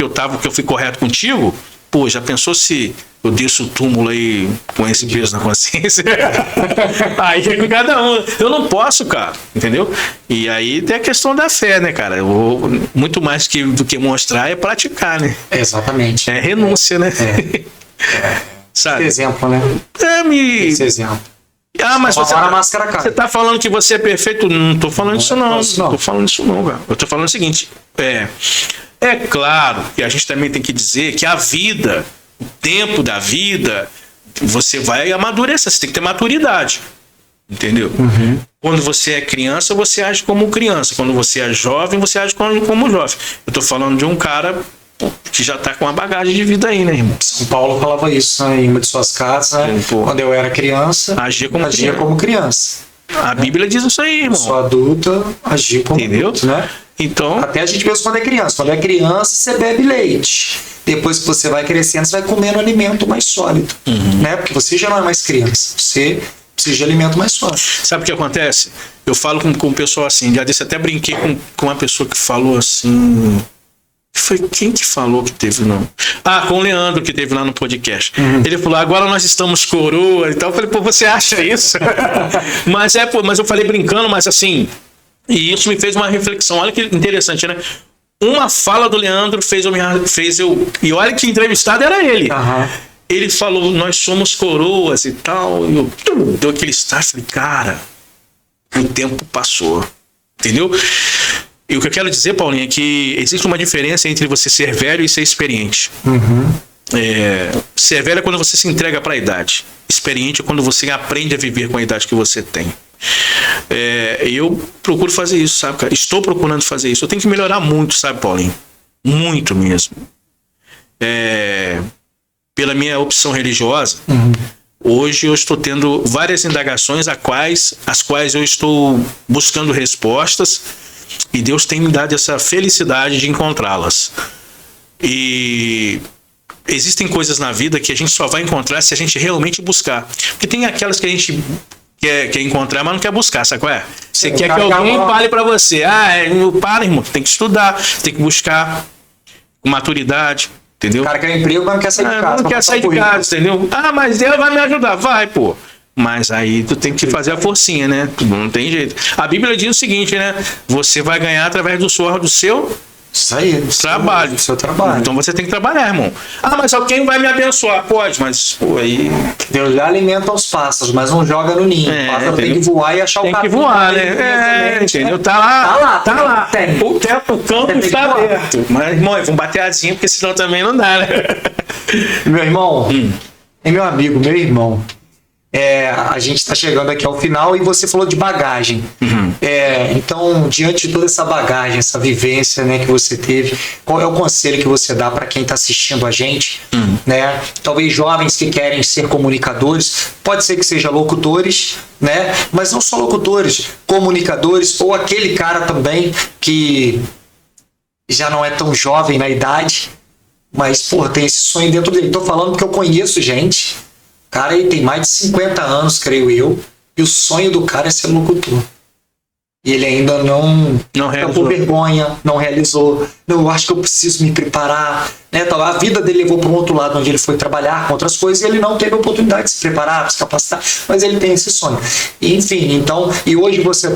fui correto contigo, pô, já pensou se eu desço o túmulo aí com esse peso na consciência? Aí é com cada um. Eu não posso, cara. Entendeu? E aí tem a questão da fé, né, cara? Muito mais do que mostrar é praticar, né? Exatamente. É renúncia, né? Sabe? Esse exemplo, né? Esse exemplo. Mas você tá falando que você é perfeito? Não tô falando isso não. Não tô falando isso não, cara. Eu tô falando o seguinte. É claro que a gente também tem que dizer que a vida, o tempo da vida, você vai amadurecer. Você tem que ter maturidade. Entendeu? Quando você é criança, você age como criança. Quando você é jovem, você age como jovem. Eu tô falando de um cara que já tá com uma bagagem de vida aí, né, irmão? São Paulo falava isso, né, em uma de suas cartas, né? Quando eu era criança, agia como criança. A Bíblia diz isso aí, irmão. Sou adulta, agir como adulto, né? Então, até a gente pensa quando é criança. Quando é criança, você bebe leite. Depois que você vai crescendo, você vai comendo alimento mais sólido, né? Porque você já não é mais criança. Você precisa de alimento mais sólido. Sabe o que acontece? Eu falo com o pessoal assim, já disse, até brinquei com uma pessoa que falou assim... Foi quem que falou que teve não? Com o Leandro que teve lá no podcast. Ele falou, agora nós estamos coroa e tal. Eu falei, pô, você acha isso? mas eu falei brincando, mas assim, e isso me fez uma reflexão. Olha que interessante, né? Uma fala do Leandro fez eu e olha que entrevistado era ele. Ele falou, nós somos coroas e tal. E eu deu aquele start, falei, cara, o tempo passou. Entendeu? E o que eu quero dizer, Paulinho, é que existe uma diferença entre você ser velho e ser experiente. Ser velho é quando você se entrega para a idade. Experiente é quando você aprende a viver com a idade que você tem. Eu procuro fazer isso, sabe, cara? Estou procurando fazer isso. Eu tenho que melhorar muito, sabe, Paulinho? Muito mesmo. Pela minha opção religiosa, hoje eu estou tendo várias indagações às quais eu estou buscando respostas. E Deus tem me dado essa felicidade de encontrá-las. E existem coisas na vida que a gente só vai encontrar se a gente realmente buscar. Porque tem aquelas que a gente quer encontrar, mas não quer buscar, sabe qual é? Você quer que alguém fale pra você. Para, irmão, tem que estudar, tem que buscar com maturidade, entendeu? O cara quer emprego, mas não quer sair de casa. Não quer sair de casa, entendeu? Mas Deus vai me ajudar. Vai, pô. Mas aí tu tem que fazer a forcinha, né? Não tem jeito. A Bíblia diz o seguinte, né? Você vai ganhar através do suor do seu trabalho. Seu trabalho. Então você tem que trabalhar, irmão. Mas alguém vai me abençoar. Pode, mas pô, aí... Deus já alimenta os pássaros, mas não joga no ninho. O pássaro tem que voar e achar o capim. Tem que voar, né? Entendeu? Tá lá. O campo está aberto. Mas, irmão, vamos bater asinha, porque senão também não dá, né? Meu irmão, meu amigo, meu irmão. A gente está chegando aqui ao final e você falou de bagagem. Então, diante de toda essa bagagem, essa vivência, né, que você teve, qual é o conselho que você dá para quem está assistindo a gente? Né? Talvez jovens que querem ser comunicadores, pode ser que seja locutores, né? Mas não só locutores, comunicadores, ou aquele cara também que já não é tão jovem na idade, mas tem esse sonho dentro dele. Estou falando porque eu conheço gente. Cara, ele tem mais de 50 anos, creio eu, e o sonho do cara é ser locutor. E ele ainda não realizou. Por vergonha, não realizou. Não, eu acho que eu preciso me preparar. Né? A vida dele levou para um outro lado, onde ele foi trabalhar com outras coisas, e ele não teve a oportunidade de se preparar, de se capacitar, mas ele tem esse sonho. E, enfim, então, e hoje você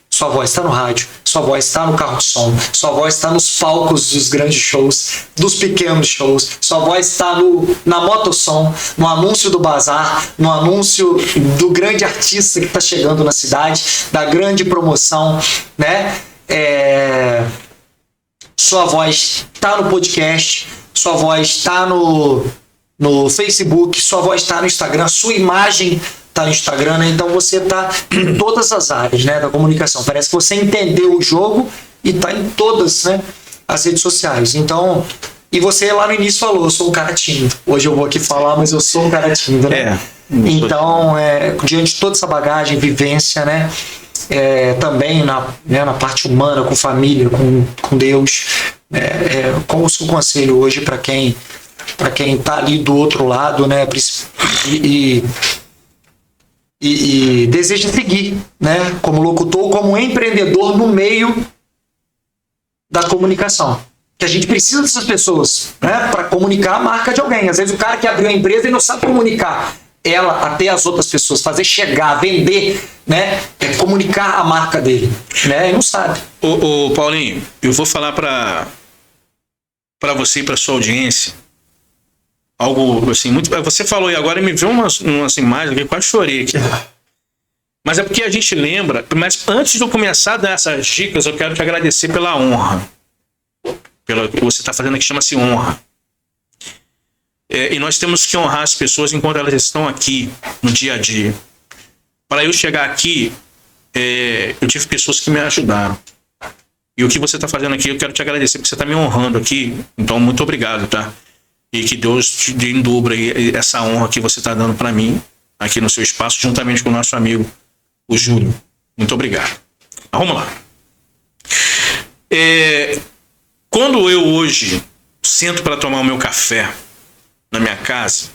sua voz está no rádio, sua voz está no carro de som, sua voz está nos palcos dos grandes shows, dos pequenos shows, sua voz está na motossom, no anúncio do bazar, no anúncio do grande artista que está chegando na cidade, da grande promoção, né? Sua voz está no podcast, sua voz está no Facebook, sua voz está no Instagram, sua imagem tá no Instagram, né? Então você tá em todas as áreas, né, da comunicação. Parece que você entendeu o jogo e tá em todas, né, as redes sociais. Então, e você lá no início falou, eu sou um cara tímido. Hoje eu vou aqui falar, mas eu sou um cara tímido, né? Então, diante de toda essa bagagem, vivência, né, também na parte humana, com família, com Deus, qual o seu conselho hoje para quem tá ali do outro lado, né, e deseja seguir, né, como locutor, como empreendedor no meio da comunicação? Que a gente precisa dessas pessoas, né, para comunicar a marca de alguém. Às vezes o cara que abriu a empresa e não sabe comunicar ela até as outras pessoas, fazer chegar, vender, né, comunicar a marca dele, né, e não sabe. Ô Paulinho, eu vou falar para você e para sua audiência algo assim, muito. Você falou e agora me viu umas imagens que eu quase chorei aqui. Mas é porque a gente lembra. Mas antes de eu começar a dar essas dicas, eu quero te agradecer pela honra. Pelo que você está fazendo aqui, chama-se honra. E nós temos que honrar as pessoas enquanto elas estão aqui no dia a dia. Para eu chegar aqui, eu tive pessoas que me ajudaram. E o que você está fazendo aqui, eu quero te agradecer, porque você está me honrando aqui. Então, muito obrigado, tá? E que Deus te dê em dobro essa honra que você está dando para mim aqui no seu espaço, juntamente com o nosso amigo, o Júlio. Muito obrigado. Vamos lá. Quando eu hoje sento para tomar o meu café na minha casa,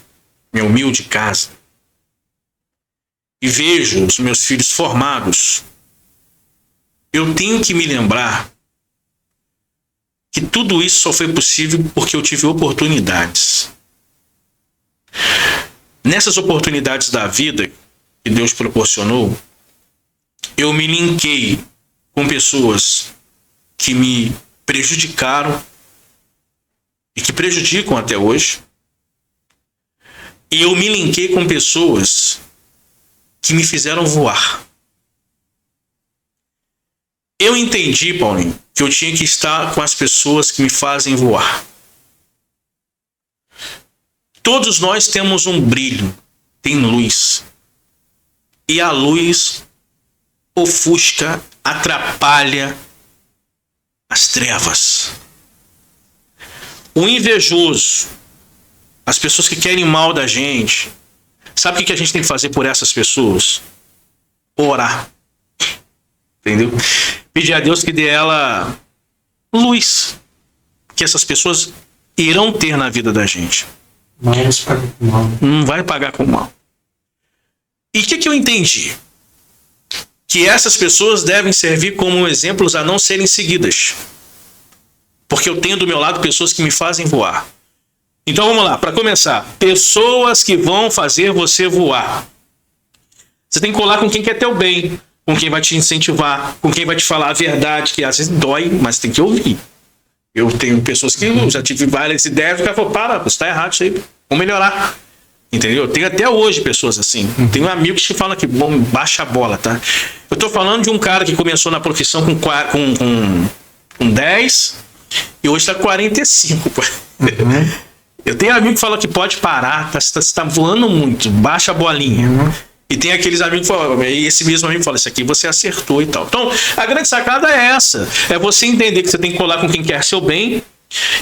minha humilde casa, e vejo os meus filhos formados, eu tenho que me lembrar que tudo isso só foi possível porque eu tive oportunidades. Nessas oportunidades da vida que Deus proporcionou, eu me linkei com pessoas que me prejudicaram e que prejudicam até hoje. E eu me linkei com pessoas que me fizeram voar. Eu entendi, Paulinho, que eu tinha que estar com as pessoas que me fazem voar. Todos nós temos um brilho, tem luz. E a luz ofusca, atrapalha as trevas. O invejoso, as pessoas que querem mal da gente, sabe o que a gente tem que fazer por essas pessoas? Orar. Entendeu? Pedir a Deus que dê ela luz, que essas pessoas irão ter na vida da gente. Não vai pagar com mal. E o que eu entendi? Que essas pessoas devem servir como exemplos a não serem seguidas. Porque eu tenho do meu lado pessoas que me fazem voar. Então vamos lá, para começar. Pessoas que vão fazer você voar. Você tem que colar com quem quer teu bem, com quem vai te incentivar, com quem vai te falar a verdade, que às vezes dói, mas tem que ouvir. Eu tenho pessoas que eu já tive várias ideias, o cara falou, para, você tá errado isso aí, vamos melhorar. Entendeu? Eu tenho até hoje pessoas assim. Tenho amigos que falam que baixa a bola, tá? Eu tô falando de um cara que começou na profissão com 10 e hoje tá com 45. Eu tenho amigo que fala que pode parar, você tá voando muito, baixa a bolinha. E tem aqueles amigos que falam, e esse mesmo amigo fala, isso aqui você acertou e tal. Então, a grande sacada é essa. É você entender que você tem que colar com quem quer seu bem.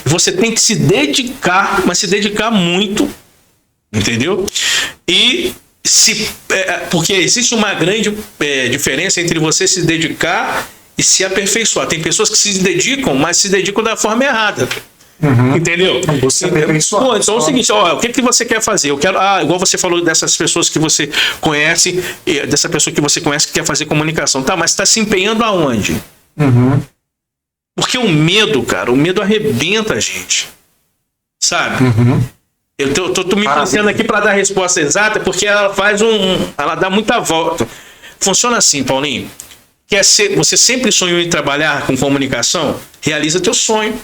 Você tem que se dedicar, mas se dedicar muito. Entendeu? E porque existe uma grande diferença entre você se dedicar e se aperfeiçoar. Tem pessoas que se dedicam, mas se dedicam da forma errada. Entendeu? Você aperfeiçoar. Pô, então é o seguinte, ó, o que você quer fazer? Eu quero, igual você falou dessas pessoas que você conhece, dessa pessoa que você conhece que quer fazer comunicação. Tá, mas está se empenhando aonde? Porque o medo, cara, o medo arrebenta a gente. Sabe? Eu tô me fazendo aqui para dar a resposta exata, porque ela faz ela dá muita volta. Funciona assim, Paulinho. Você sempre sonhou em trabalhar com comunicação? Realiza teu sonho.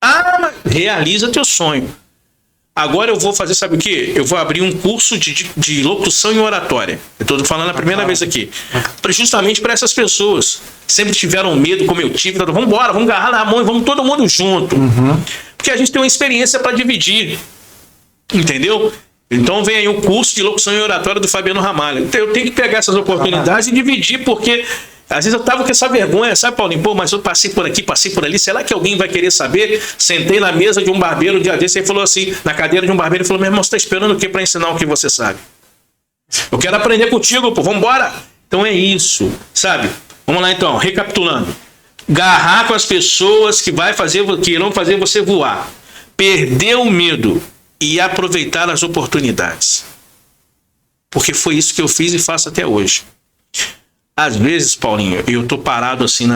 Mas realiza teu sonho. Agora eu vou fazer, sabe o quê? Eu vou abrir um curso de locução e oratória. Eu tô falando a primeira vez aqui. Justamente para essas pessoas. Sempre tiveram medo, como eu tive. Vamos embora, vamos agarrar na mão e vamos todo mundo junto. Porque a gente tem uma experiência para dividir. Entendeu? Então vem aí o curso de locução e oratória do Fabiano Ramalho. Então eu tenho que pegar essas oportunidades e dividir, porque às vezes eu tava com essa vergonha, sabe, Paulinho? Pô, mas eu passei por aqui, passei por ali, será que alguém vai querer saber? Sentei na mesa de um barbeiro um dia desse, ele falou assim, na cadeira de um barbeiro, ele falou, meu irmão, você tá esperando o quê para ensinar o que você sabe? Eu quero aprender contigo, pô, vambora! Então é isso, sabe? Vamos lá então, recapitulando. Garrar com as pessoas que irão fazer você voar. Perder o medo e aproveitar as oportunidades. Porque foi isso que eu fiz e faço até hoje. Às vezes, Paulinho, eu tô parado assim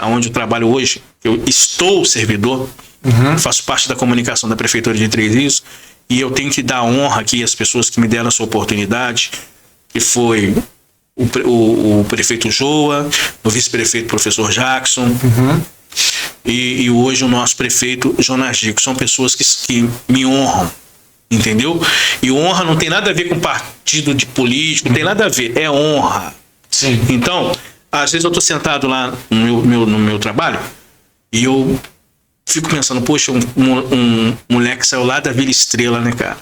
onde eu trabalho hoje, eu estou servidor, faço parte da comunicação da Prefeitura de Três Rios, e eu tenho que dar honra aqui às pessoas que me deram essa oportunidade, que foi o prefeito Joa, o vice-prefeito professor Jackson, e hoje o nosso prefeito Jonas Dico. São pessoas que me honram, entendeu? E honra não tem nada a ver com partido de político, não tem nada a ver, é honra. Sim. Então, às vezes eu tô sentado lá no meu trabalho e eu fico pensando, poxa, um moleque saiu lá da Vila Estrela, né, cara?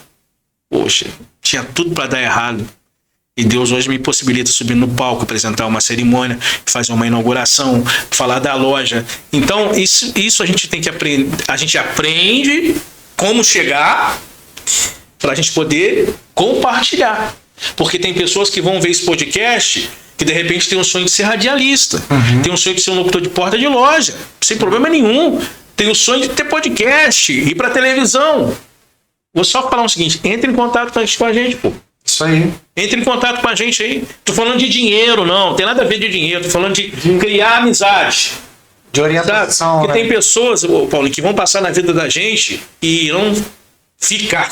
Poxa, tinha tudo para dar errado. E Deus hoje me possibilita subir no palco, apresentar uma cerimônia, fazer uma inauguração, falar da loja. Então, isso a gente tem que aprender. A gente aprende como chegar para a gente poder compartilhar. Porque tem pessoas que vão ver esse podcast que de repente tem um sonho de ser radialista, tem um sonho de ser um locutor de porta de loja, sem problema nenhum. Tem o sonho de ter podcast, ir para televisão. Vou só falar o seguinte, entre em contato com a gente, pô. Isso aí. Entre em contato com a gente aí. Tô falando de dinheiro, não tem nada a ver de dinheiro. Tô falando de criar amizade. De orientação. Porque tem pessoas, Paulinho, que vão passar na vida da gente e irão ficar.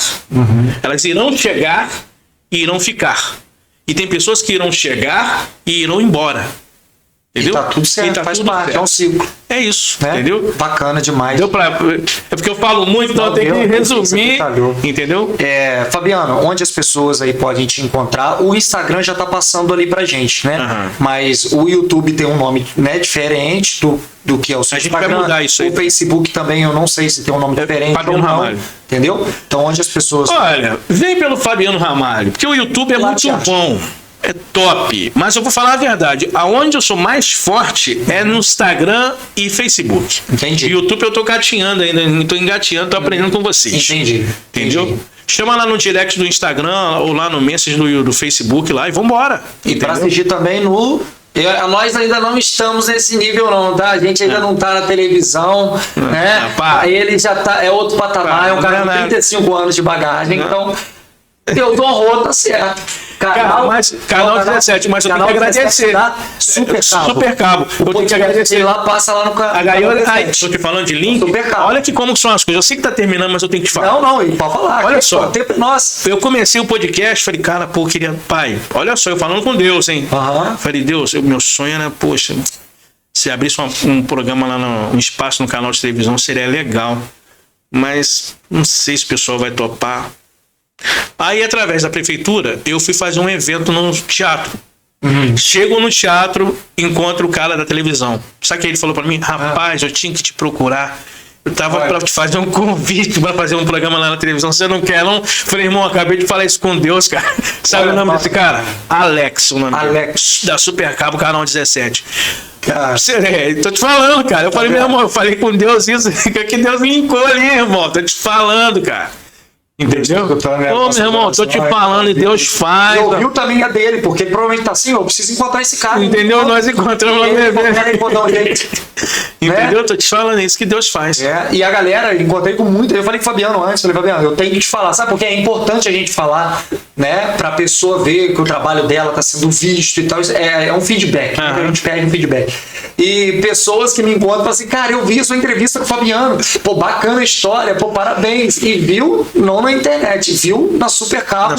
Elas irão chegar e irão ficar. E tem pessoas que irão chegar e irão embora. Entendeu? E tá tudo certo, faz parte, é um ciclo. É isso, né? Entendeu? Bacana demais. É porque eu falo muito, então eu tenho que resumir, entendeu? Fabiano, onde as pessoas aí podem te encontrar? O Instagram já tá passando ali pra gente, né? Mas o YouTube tem um nome, né, diferente do que é o seu Instagram. Vai mudar isso aí. O Facebook também, eu não sei se tem um nome diferente. Fabiano Ramalho. Entendeu? Então, onde as pessoas... Olha, vem pelo Fabiano Ramalho, porque o YouTube é muito bom. É top, mas eu vou falar a verdade. Aonde eu sou mais forte é no Instagram e Facebook. Entendi. YouTube eu tô gatinhando ainda, tô engateando, tô aprendendo com vocês. Entendi. Entendeu? Chama lá no direct do Instagram ou lá no message do Facebook lá e vambora. E para assistir também no... Nós ainda não estamos nesse nível não, tá? A gente ainda não tá na televisão, né? Aí ele já tá, é outro patamar, é um cara com 35 anos de bagagem, então eu dou rota, tá certo. Canal 17, mas eu tenho que agradecer. Super Cabo. Eu tenho que agradecer. Lá, passa lá no canal. Estou te falando de link. Olha que como são as coisas. Eu sei que tá terminando, mas eu tenho que te falar. Não, pode falar. Olha só. Nossa. Eu comecei o podcast, falei, cara, pô, queria. Pai, olha só, eu falando com Deus, hein? Falei, Deus, meu sonho era, poxa, se abrisse um programa lá, um espaço no canal de televisão, seria legal. Mas não sei se o pessoal vai topar. Aí, através da prefeitura, eu fui fazer um evento no teatro. Chego no teatro, encontro o cara da televisão. Sabe o que ele falou pra mim? Rapaz, eu tinha que te procurar. Eu tava pra te fazer um convite pra fazer um programa lá na televisão. Você não quer, não? Falei, irmão, acabei de falar isso com Deus, cara. Sabe o nome desse cara? Alex, o nome dele. Da Super Cabo, canal 17. Cara, tô te falando, cara. Eu falei, meu irmão, eu falei com Deus isso, que Deus linkou ali, irmão. Tô te falando, cara. Entendeu? Ô, meu irmão, tô te falando e Deus faz. Eu ouvi também a dele, porque ele provavelmente tá assim, eu preciso encontrar esse cara. Entendeu? Nós encontramos lá no evento. Entendeu? Tô te falando isso que Deus faz. E a galera, encontrei com muito. Eu falei com o Fabiano antes, falei, Fabiano, eu tenho que te falar, sabe? Porque é importante a gente falar, né? Pra pessoa ver que o trabalho dela tá sendo visto e tal. É um feedback. A gente pede um feedback. E pessoas que me encontram falam assim, cara, eu vi a sua entrevista com o Fabiano. Pô, bacana a história, pô, parabéns. E viu, não na internet, viu na Super Cabo,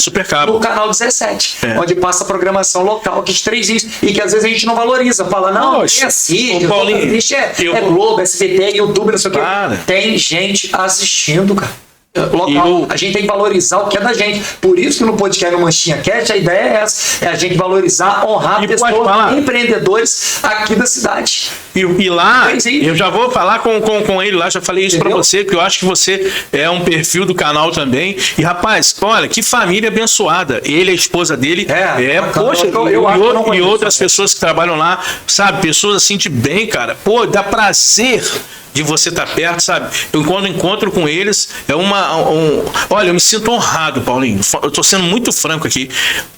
no canal 17, onde passa a programação local aqui de 3 dias e que às vezes a gente não valoriza, fala, não, é assim, é Globo, SBT, YouTube, não sei o que. Tem gente assistindo, cara. Local. A gente tem que valorizar o que é da gente. Por isso que no podcast no Manchinha Cast a ideia é essa, é a gente valorizar, honrar pessoas, empreendedores aqui da cidade. E lá, eu já vou falar com ele lá, já falei isso pra você, que eu acho que você é um perfil do canal também. E rapaz, olha, que família abençoada. Ele, a esposa dele, poxa, e outras pessoas que trabalham lá, sabe, pessoas assim de bem, cara. Pô, dá prazer de você estar perto, sabe? Eu quando encontro com eles, olha, eu me sinto honrado, Paulinho. Eu tô sendo muito franco aqui.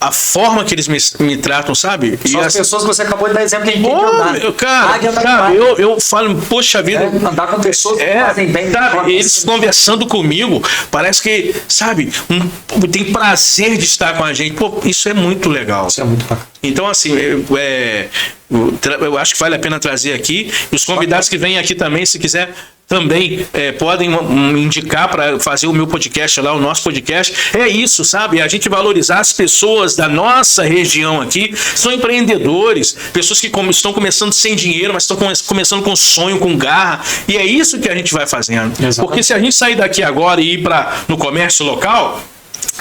A forma que eles me tratam, sabe? São as pessoas que você acabou de dar exemplo que a gente tem que andar. Cara, eu falo, poxa vida. Andar com pessoas que fazem bem. Sabe, eles conversando comigo, parece que, sabe, tem prazer de estar com a gente. Pô, isso é muito legal. Isso é muito bacana. Então, assim, eu acho que vale a pena trazer aqui. Os convidados que vêm aqui também, se quiser, também podem me indicar para fazer o meu podcast lá, o nosso podcast. É isso, sabe? A gente valorizar as pessoas da nossa região aqui. São empreendedores, pessoas que estão começando sem dinheiro, mas estão começando com sonho, com garra. E é isso que a gente vai fazendo. Exatamente. Porque se a gente sair daqui agora e ir no comércio local,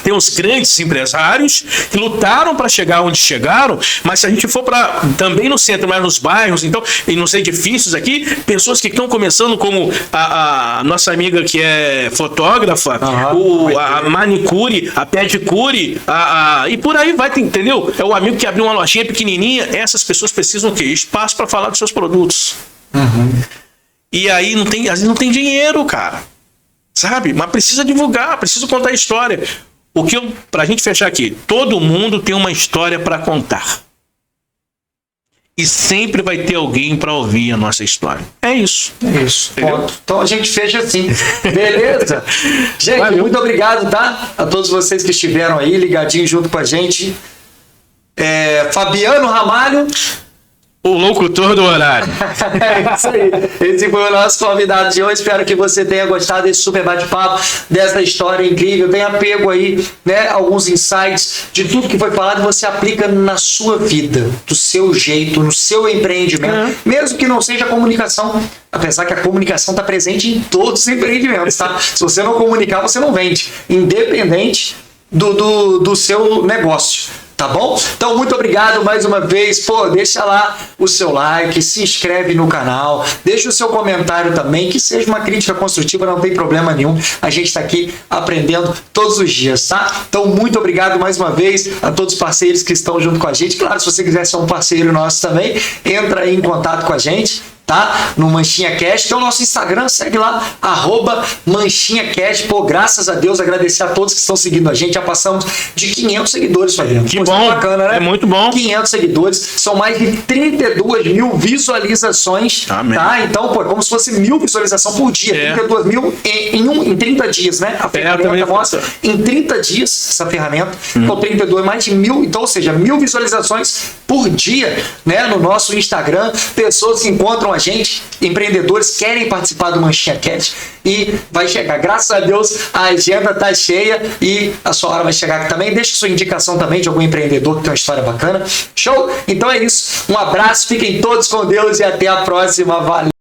tem os grandes empresários que lutaram para chegar onde chegaram, mas se a gente for para também no centro, mas nos bairros, então, e nos edifícios aqui, pessoas que estão começando, como a nossa amiga que é fotógrafa, a manicure, a pedicure, e por aí vai, entendeu? É o amigo que abriu uma lojinha pequenininha. Essas pessoas precisam o quê? Espaço para falar dos seus produtos. E aí às vezes não tem dinheiro, cara. Sabe? Mas precisa divulgar, precisa contar a história. Pra gente fechar aqui, todo mundo tem uma história para contar. E sempre vai ter alguém para ouvir a nossa história. É isso. É isso. Então a gente fecha assim. Beleza? Gente, muito obrigado, tá? A todos vocês que estiveram aí ligadinhos junto com a gente. Fabiano Ramalho. O locutor do horário. É isso aí. Esse foi o nosso convidado de hoje. Espero que você tenha gostado desse super bate-papo, dessa história incrível. Tenha pego aí, né, alguns insights de tudo que foi falado e você aplica na sua vida, do seu jeito, no seu empreendimento. Mesmo que não seja comunicação, apesar que a comunicação está presente em todos os empreendimentos, tá? Se você não comunicar, você não vende. Independente do seu negócio. Tá bom? Então, muito obrigado mais uma vez. Pô, deixa lá o seu like, se inscreve no canal, deixa o seu comentário também, que seja uma crítica construtiva, não tem problema nenhum. A gente está aqui aprendendo todos os dias, tá? Então, muito obrigado mais uma vez a todos os parceiros que estão junto com a gente. Claro, se você quiser ser um parceiro nosso também, entra aí em contato com a gente, tá? No Manchinha Cash, que é o nosso Instagram, segue lá, @ManchinhaCash. Pô, graças a Deus, agradecer a todos que estão seguindo a gente, já passamos de 500 seguidores, Fabiano. Que bom, bacana, né? É muito bom. 500 seguidores, são mais de 32 mil visualizações, Amém. tá? Então, pô, é como se fosse 1000 visualizações por dia, 32 mil em 30 dias, né? A ferramenta mostra em 30 dias essa ferramenta, então 32, mais de 1000, então, ou seja, 1000 visualizações por dia, né? No nosso Instagram, pessoas que encontram a gente, empreendedores querem participar do Manchinha Cash e vai chegar. Graças a Deus, a agenda tá cheia e a sua hora vai chegar aqui também. Deixa sua indicação também de algum empreendedor que tem uma história bacana. Show? Então é isso. Um abraço, fiquem todos com Deus e até a próxima. Valeu!